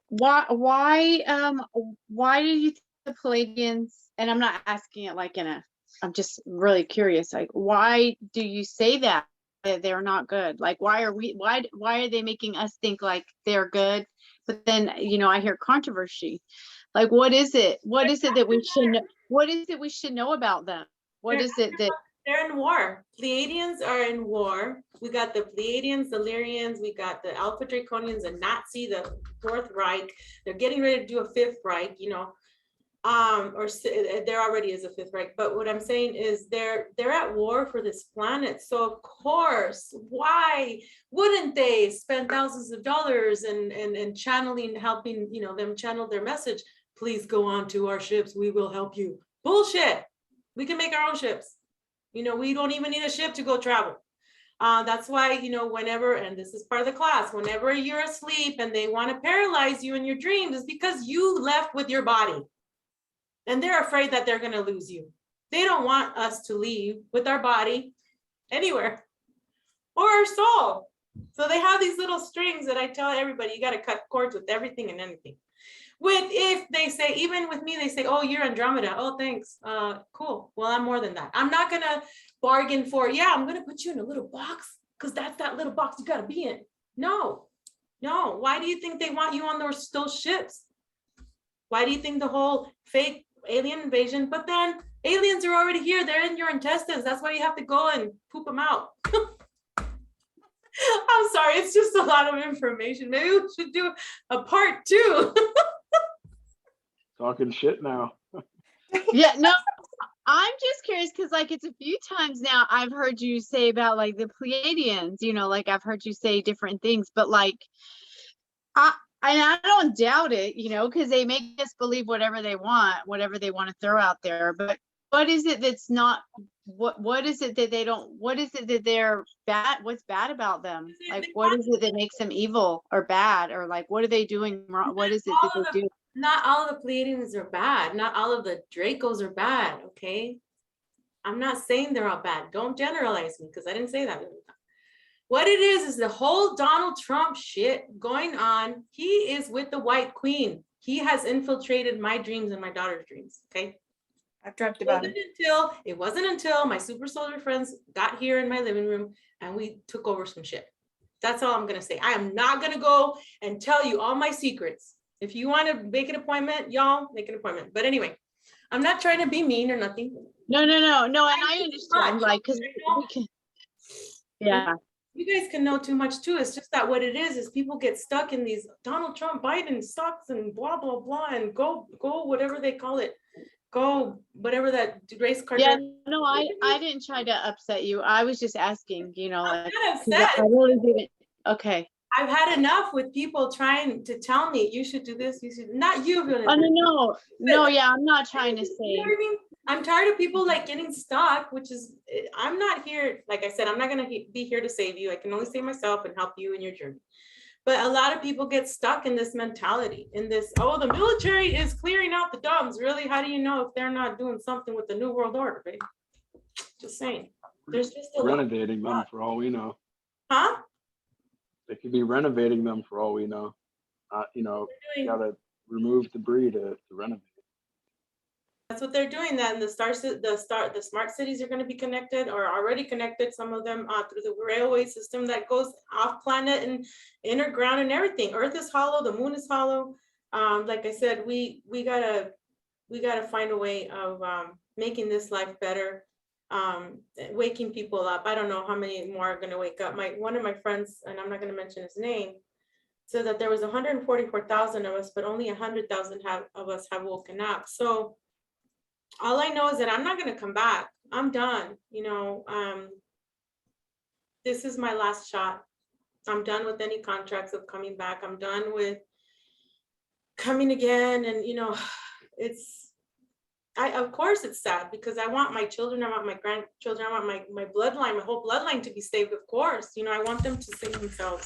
Why do you think the Palladians, and I'm not asking it like I'm just really curious, like, why do you say that they're not good? Like, why are they making us think like they're good? But then, you know, I hear controversy. Like, what is it that we should know? What is it we should know about them? What is it that they're in war? Pleiadians are in war. We got the Pleiadians, the Lyrians, we got the Alpha Draconians, the Nazi, the Fourth Reich. They're getting ready to do a Fifth Reich, you know, or there already is a Fifth Reich. But what I'm saying is they're at war for this planet. So of course, why wouldn't they spend thousands of dollars and channeling, helping, you know, them channel their message? Please go on to our ships. We will help you. Bullshit. We can make our own ships. You know, we don't even need a ship to go travel. That's why, you know, whenever, and this is part of the class, whenever you're asleep and they want to paralyze you in your dreams, is because you left with your body. And they're afraid that they're going to lose you. They don't want us to leave with our body anywhere, or our soul. So they have these little strings that I tell everybody, you got to cut cords with everything and anything. If they say, even with me, they say, oh, you're Andromeda. Oh, thanks. Cool. Well, I'm more than that. I'm not going to bargain for, yeah, I'm going to put you in a little box because that's that little box you got to be in. No. Why do you think they want you on those ships? Why do you think the whole fake alien invasion? But then aliens are already here. They're in your intestines. That's why you have to go and poop them out. I'm sorry. It's just a lot of information. Maybe we should do a part 2. Talking shit now. Yeah, no, I'm just curious because, like, it's a few times now I've heard you say about, like, the Pleiadians, you know, like, I've heard you say different things, but, like, I don't doubt it, you know, because they make us believe whatever they want to throw out there. But what is it that's not, what is it that they don't, what is it that they're bad, what's bad about them? Like, what is it that makes them evil or bad? Or, like, what are they doing wrong? What is it that they do? Not all of the Pleiadians are bad. Not all of the Dracos are bad, okay? I'm not saying they're all bad. Don't generalize me, because I didn't say that. What it is the whole Donald Trump shit going on. He is with the White Queen. He has infiltrated my dreams and my daughter's dreams, okay? I've dreamt about it. It wasn't until my super soldier friends got here in my living room and we took over some shit. That's all I'm going to say. I am not going to go and tell you all my secrets. If you want to make an appointment, y'all make an appointment. But anyway, I'm not trying to be mean or nothing. No. And I understand, like, because we can, yeah. You guys can know too much too. It's just that what it is people get stuck in these Donald Trump, Biden sucks and blah, blah, blah, and go whatever they call it. Go whatever that race card. Yeah, no, I didn't try to upset you. I was just asking, you know, I'm like, not upset. I really didn't. Okay. I've had enough with people trying to tell me you should do this, you should not you. Oh no, yeah, I'm not trying to say. You know what I mean? I'm tired of people like getting stuck, which is, I'm not here, like I said, I'm not going to be here to save you. I can only save myself and help you in your journey. But a lot of people get stuck in this mentality, in this, oh, the military is clearing out the dumbs. Really? How do you know if they're not doing something with the New World Order, baby? Just saying. There's just a renovating them for all we know. Huh? They could be renovating them for all we know. You know, you gotta remove debris to renovate. That's what they're doing. That and the smart cities are going to be connected or already connected. Some of them through the railway system that goes off planet and inner ground and everything. Earth is hollow. The moon is hollow. Like I said, we gotta gotta find a way of making this life better, waking people up. I don't know how many more are gonna wake up. One of my friends, and I'm not gonna mention his name, said that there was 144,000 of us, but only 100,000 of us have woken up. So all I know is that I'm not gonna come back. I'm done. You know, this is my last shot. I'm done with any contracts of coming back. I'm done with coming again. And, you know, of course it's sad because I want my children, I want my grandchildren, I want my bloodline, my whole bloodline to be saved, of course. You know, I want them to save themselves.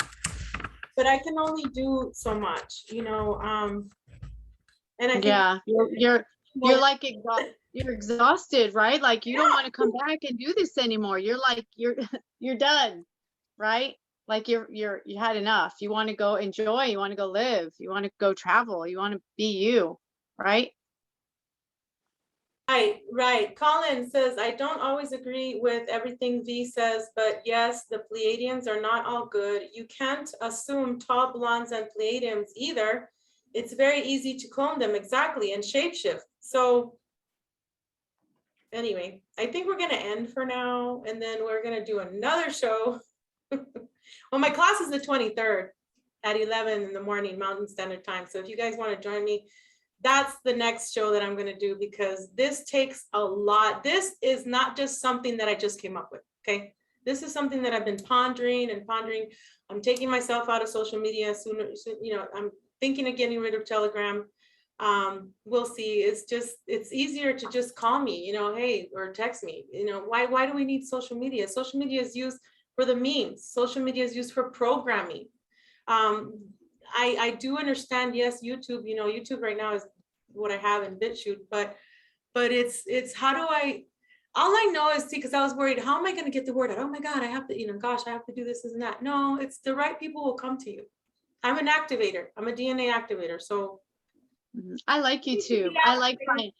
But I can only do so much, you know. And I think yeah, you're like you're exhausted, right? Like you don't want to come back and do this anymore. You're like you're done, right? Like you had enough. You want to go enjoy, you want to go live, you want to go travel, you want to be you, right? Right. Colin says, I don't always agree with everything V says, but yes, the Pleiadians are not all good. You can't assume tall blondes and Pleiadians either. It's very easy to clone them, exactly, and shapeshift. So anyway, I think we're gonna end for now, and then we're gonna do another show. Well, my class is the 23rd at 11 in the morning, Mountain Standard Time. So if you guys want to join me, that's the next show that I'm going to do, because this takes a lot. This is not just something that I just came up with. Okay. This is something that I've been pondering and pondering. I'm taking myself out of social media sooner, you know, I'm thinking of getting rid of Telegram. We'll see. It's easier to just call me, you know, hey, or text me, you know, why do we need social media? Social media is used for the memes. Social media is used for programming. I do understand, yes, YouTube, you know, YouTube right now is what I have in BitChute, but it's how do all I know is, see, because I was worried, how am I going to get the word out? Oh my God, I have to, you know, gosh, I have to do this and that. No, it's the right people will come to you. I'm an activator. I'm a DNA activator. So I like YouTube. I like finding,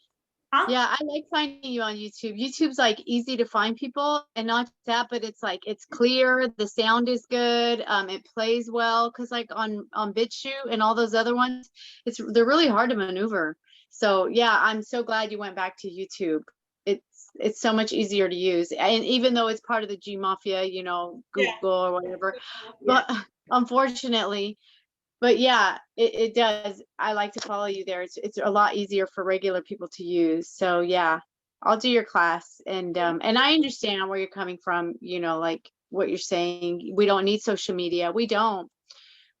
yeah, I like finding you on YouTube. YouTube's like easy to find people, and not that, but it's like, it's clear, the sound is good, it plays well, because like on BitChute and all those other ones, they're really hard to maneuver. So yeah, I'm so glad you went back to YouTube. It's so much easier to use, and even though it's part of the G Mafia, you know, Google or whatever, but unfortunately. But yeah, it does. I like to follow you there. It's a lot easier for regular people to use. So yeah, I'll do your class, and I understand where you're coming from, you know, like what you're saying. We don't need social media. We don't,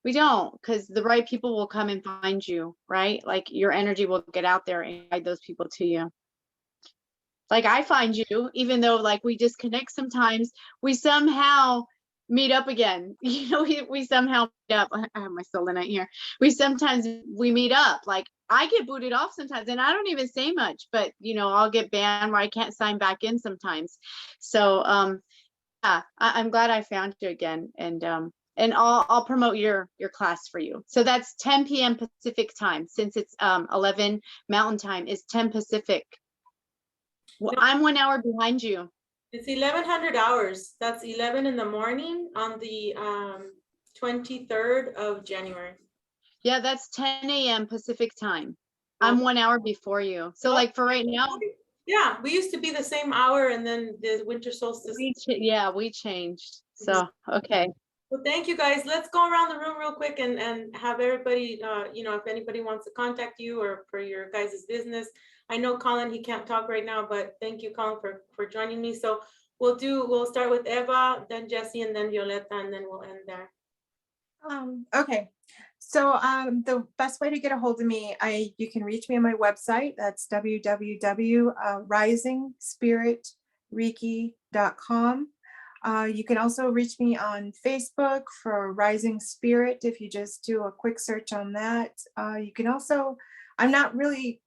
because the right people will come and find you, right? Like your energy will get out there and guide those people to you. Like I find you, even though like we disconnect sometimes, we somehow meet up again. You know, we somehow meet up. I have my selenite here. We meet up. Like I get booted off sometimes, and I don't even say much, but you know, I'll get banned where I can't sign back in sometimes. So yeah, I'm glad I found you again, and I'll promote your class for you. So that's 10 p.m. Pacific time, since it's 11 Mountain time is 10 Pacific. Well, I'm 1 hour behind you. It's 1100 hours. That's 11 in the morning on the 23rd of January. Yeah, that's 10 a.m. Pacific time. I'm 1 hour before you. So like for right now. Yeah, we used to be the same hour, and then the winter solstice. Yeah, we changed. So, okay. Well, thank you guys. Let's go around the room real quick and have everybody, you know, if anybody wants to contact you or for your guys' business. I know Colin, he can't talk right now, but thank you, Colin, for joining me. So we'll start with Eva, then Jesse, and then Violeta, and then we'll end there. Okay. So the best way to get a hold of me, you can reach me on my website. That's www.risingspiritreiki.com. You can also reach me on Facebook for Rising Spirit if you just do a quick search on that. You can also, I'm not really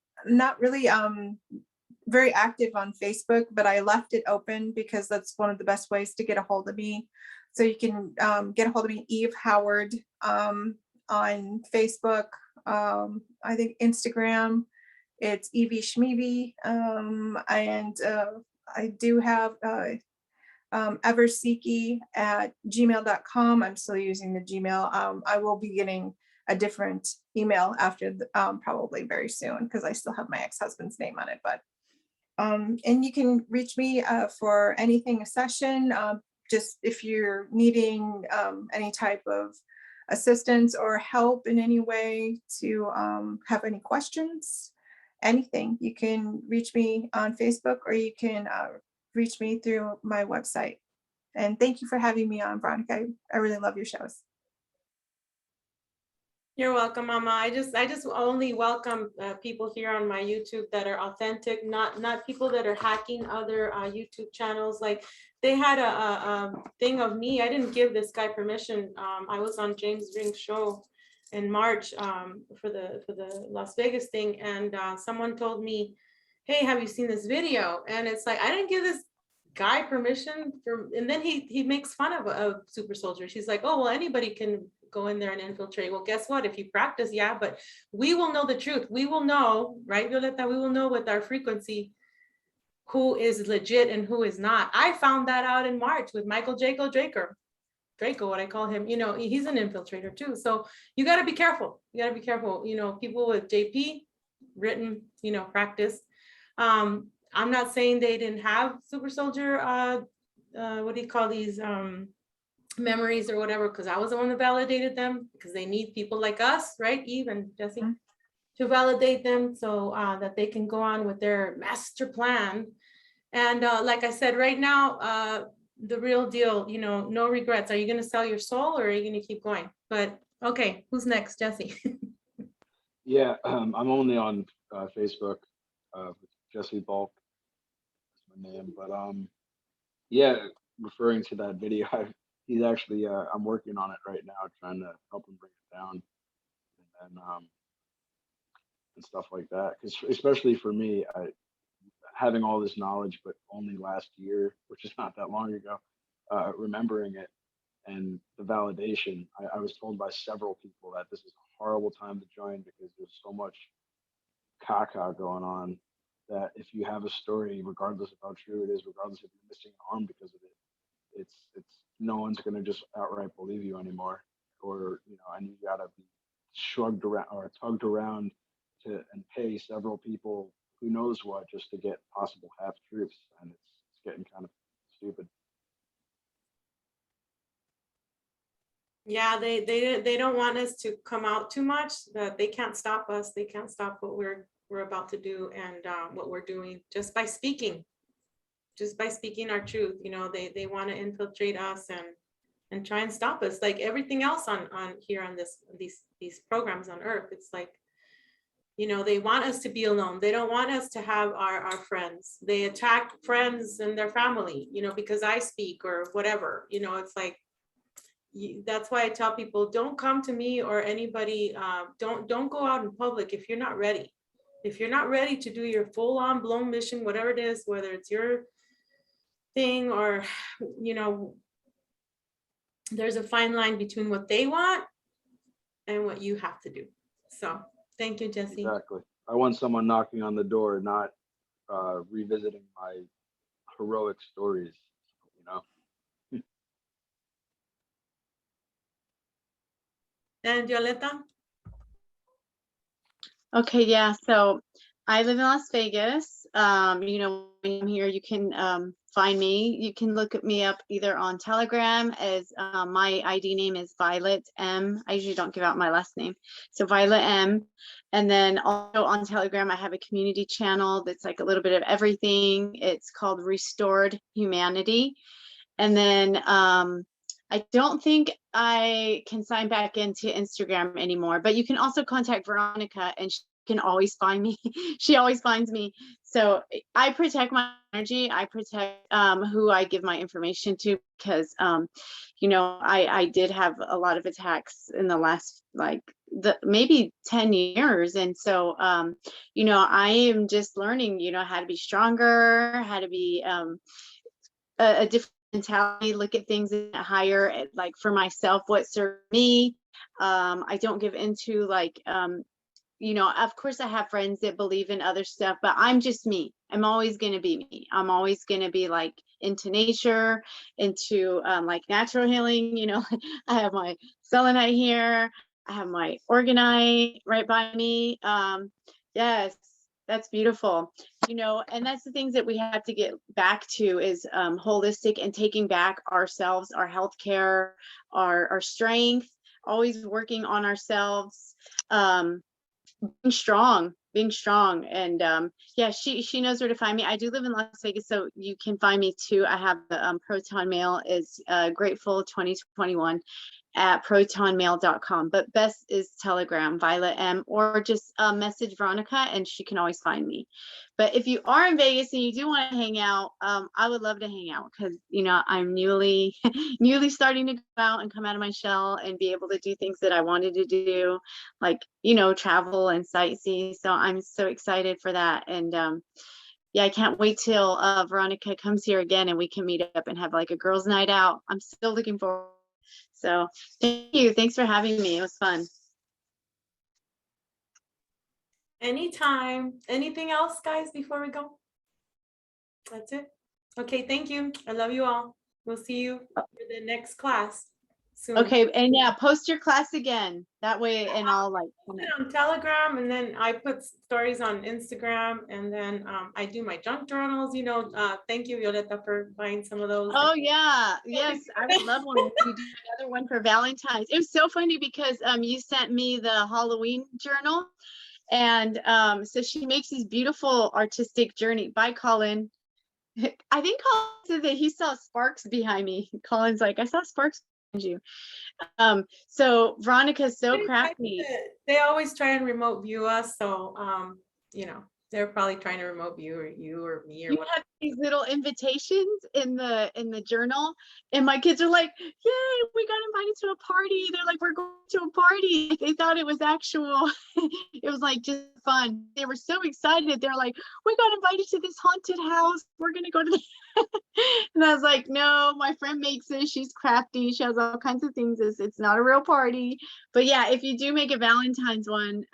very active on Facebook, but I left it open because that's one of the best ways to get a hold of me. So you can get a hold of me, Eve Howard, on Facebook. I think Instagram, it's Evie Schmeevy. And I do have everseeky@gmail.com. I'm still using the Gmail. I will be getting a different email after probably very soon, because I still have my ex-husband's name on it. But and you can reach me for anything, a session, just if you're needing any type of assistance or help in any way, to have any questions, anything, you can reach me on Facebook, or you can reach me through my website. And thank you for having me on, Veronica. I really love your shows. You're welcome, Mama. I just only welcome people here on my YouTube that are authentic, not people that are hacking other YouTube channels. Like, they had a thing of me. I didn't give this guy permission. I was on James Ring's show in March for the Las Vegas thing, and someone told me, "Hey, have you seen this video?" And it's like, I didn't give this guy permission for. And then he makes fun of super soldiers. He's like, "Oh, well, anybody can go in there and infiltrate." Well, guess what? If you practice, yeah, but we will know the truth. We will know, right, Violeta? We will know with our frequency who is legit and who is not. I found that out in March with Michael Draco, what I call him. You know, he's an infiltrator too. So you got to be careful. You got to be careful. You know, people with JP, written, you know, practice. I'm not saying they didn't have super soldier, what do you call these, memories or whatever, because I was the one that validated them, because they need people like us, right, Eve and Jesse, to validate them, so that they can go on with their master plan. And like I said, right now, the real deal, you know, no regrets. Are you going to sell your soul, or are you going to keep going? But okay, who's next? Jesse. Yeah, I'm only on Facebook with Jesse Balk, that's my name. But yeah, referring to that video, he's actually I'm working on it right now, trying to help him bring it down, and stuff like that. Because especially for me, having all this knowledge, but only last year, which is not that long ago, remembering it and the validation, I was told by several people that this is a horrible time to join, because there's so much caca going on, that if you have a story, regardless of how true it is, regardless if you're missing an arm because of it, it's no one's going to just outright believe you anymore. Or, you know, and you got to be shrugged around or tugged around to and pay several people who knows what just to get possible half truths, and it's getting kind of stupid. Yeah, they don't want us to come out too much, that they can't stop us. They can't stop what we're about to do, and what we're doing just by speaking our truth. You know, they want to infiltrate us and try and stop us, like everything else on here on these programs on Earth. It's like, you know, they want us to be alone. They don't want us to have our friends. They attack friends and their family, you know, because I speak or whatever. You know, it's like, that's why I tell people, don't come to me or anybody. Don't go out in public if you're not ready. If you're not ready to do your full-on blown mission, whatever it is, whether it's your thing or, you know, there's a fine line between what they want and what you have to do. So thank you, Jesse. Exactly. I want someone knocking on the door, not revisiting my heroic stories, you know. And Violeta? Okay, yeah. So I live in Las Vegas. You know, when I'm here, you can find me. You can look me up either on Telegram as my ID name is Violet M. I usually don't give out my last name. So Violet M. And then also on Telegram, I have a community channel that's like a little bit of everything. It's called Restored Humanity. And then I don't think I can sign back into Instagram anymore, but you can also contact Veronica and she can always find me. She always finds me. So I protect my energy. I protect who I give my information to, because, you know, I did have a lot of attacks in the last, like maybe 10 years. And so, you know, I am just learning, you know, how to be stronger, how to be a different mentality, look at things in a higher, like for myself, what served me. I don't give into like, you know, of course I have friends that believe in other stuff, but I'm just me. I'm always going to be me. I'm always going to be like into nature, into like natural healing. You know, I have my selenite here. I have my organite right by me. Yes, that's beautiful. You know, and that's the things that we have to get back to is holistic and taking back ourselves, our healthcare, our strength, always working on ourselves, being strong. And yeah, she knows where to find me. I do live in Las Vegas, so you can find me too. I have the Proton Mail is Grateful 2021 at protonmail.com, but best is Telegram, Violet M, or just message Veronica and she can always find me. But if you are in Vegas and you do want to hang out, I would love to hang out because, you know, I'm newly starting to go out and come out of my shell and be able to do things that I wanted to do, like, you know, travel and sightsee. So I'm so excited for that. And yeah, I can't wait till Veronica comes here again and we can meet up and have like a girls' night out. I'm still looking forward. So thank you. Thanks for having me. It was fun. Anytime. Anything else, guys, before we go? That's it. Okay, thank you. I love you all. We'll see you for the next class soon. Okay, and yeah, post your class again. That way, and I'll like Put it on Telegram, and then I put stories on Instagram, and then I do my junk journals. You know, thank you, Violeta, for buying some of those. Oh yeah, yes, I would love one. You do another one for Valentine's. It was so funny because you sent me the Halloween journal, and so she makes these beautiful artistic journey. Bye, Colin. I think Colin said that he saw sparks behind me. Colin's like, I saw sparks behind you. So Veronica's so crafty. They always try and remote view us, so you know, they're probably trying to remote view or you or me or You whatever. have these little invitations in the journal, and my kids are like, yay, we got invited to a party. They're like, we're going to a party. They thought it was actual. It was like just fun. They were so excited. They're like, we got invited to this haunted house. We're gonna go to the and I was like, no, my friend makes it. She's crafty. She has all kinds of things. It's not a real party. But yeah, if you do make a Valentine's one,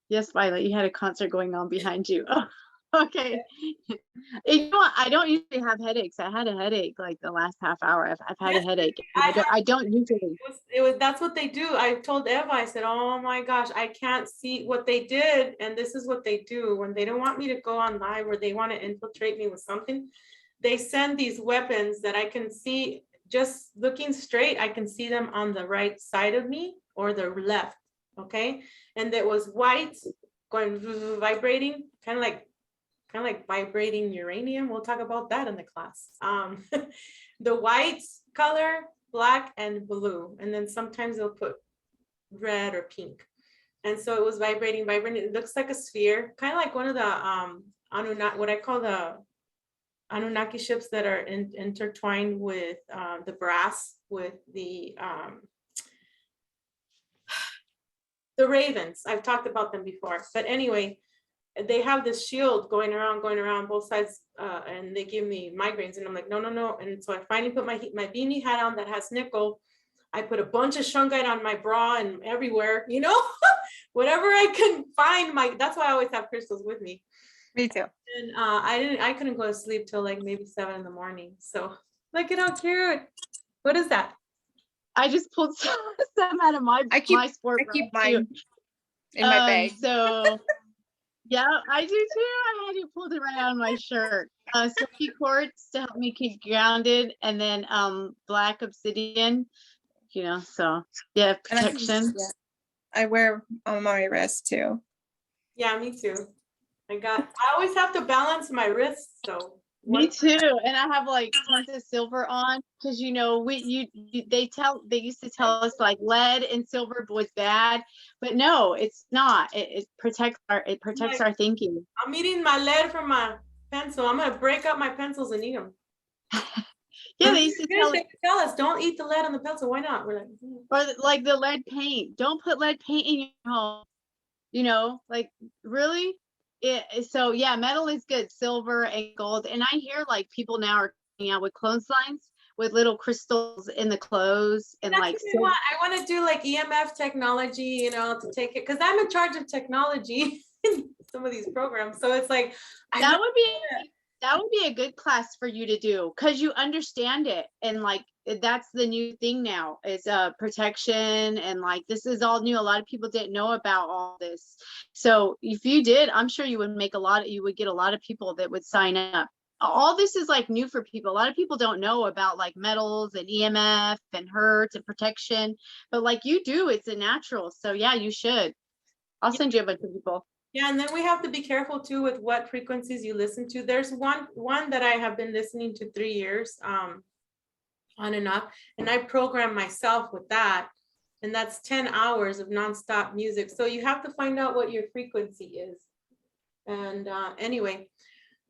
yes, Violet, you had a concert going on behind you. Oh, okay. You know what? I don't usually have headaches. I had a headache like the last half hour. I've had a headache. I don't usually. It was that's what they do. I told Eva, I said, oh my gosh, I can't see what they did. And this is what they do when they don't want me to go on live or they want to infiltrate me with something. They send these weapons that I can see just looking straight. I can see them on the right side of me or the left. Okay. And it was white going vibrating, kind of like vibrating uranium. We'll talk about that in the class. The white color, black and blue. And then sometimes they'll put red or pink. And so it was vibrating. It looks like a sphere, kind of like one of the what I call the Anunnaki ships that are intertwined with the brass with the ravens. I've talked about them before, but anyway, they have this shield going around both sides, and they give me migraines, and I'm like, no. And so I finally put my beanie hat on that has nickel. I put a bunch of shungite on my bra and everywhere, you know, whatever I can find. That's why I always have crystals with me. Me too. And I couldn't go to sleep till like maybe 7 in the morning. So look at how cute. What is that? I just pulled some out of my sport. I keep mine in my bag. So yeah, I do too. I had it pulled it right out of my shirt. Silky quartz to help me keep grounded, and then black obsidian, you know, so yeah, protection. I wear on my wrist too. Yeah, me too. I always have to balance my wrists, so. Me too, and I have like tons of silver on because you know they used to tell us like lead and silver was bad, but no, it's not. It protects our thinking. I'm eating my lead from my pencil. I'm gonna break up my pencils and eat them. Yeah, they used to tell us don't eat the lead on the pencil. Why not? We're like, or like the lead paint. Don't put lead paint in your home. You know, like really. So yeah, metal is good, silver and gold. And I hear like people now are coming out with clotheslines with little crystals in the clothes and that's like. I want to do like EMF technology, you know, to take it because I'm in charge of technology in some of these programs. So it's like that That would be a good class for you to do because you understand it. And like, that's the new thing now is protection. And like, this is all new. A lot of people didn't know about all this. So if you did, I'm sure you would you would get a lot of people that would sign up. All this is like new for people. A lot of people don't know about like metals and EMF and hertz and protection, but like you do, it's a natural. So yeah, you should. I'll send you a bunch of people. Yeah, and then we have to be careful too with what frequencies you listen to. There's one that I have been listening to 3 years, on and off, and I program myself with that, and that's 10 hours of nonstop music. So you have to find out what your frequency is. And anyway,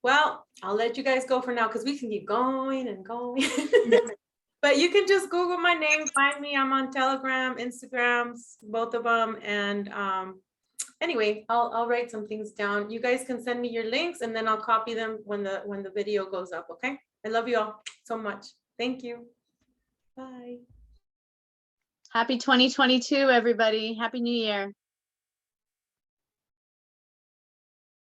well, I'll let you guys go for now because we can keep going and going. But you can just Google my name, find me. I'm on Telegram, Instagrams, both of them, and anyway, I'll write some things down. You guys can send me your links and then I'll copy them when the video goes up, okay? I love you all so much. Thank you. Bye. Happy 2022, everybody. Happy New Year.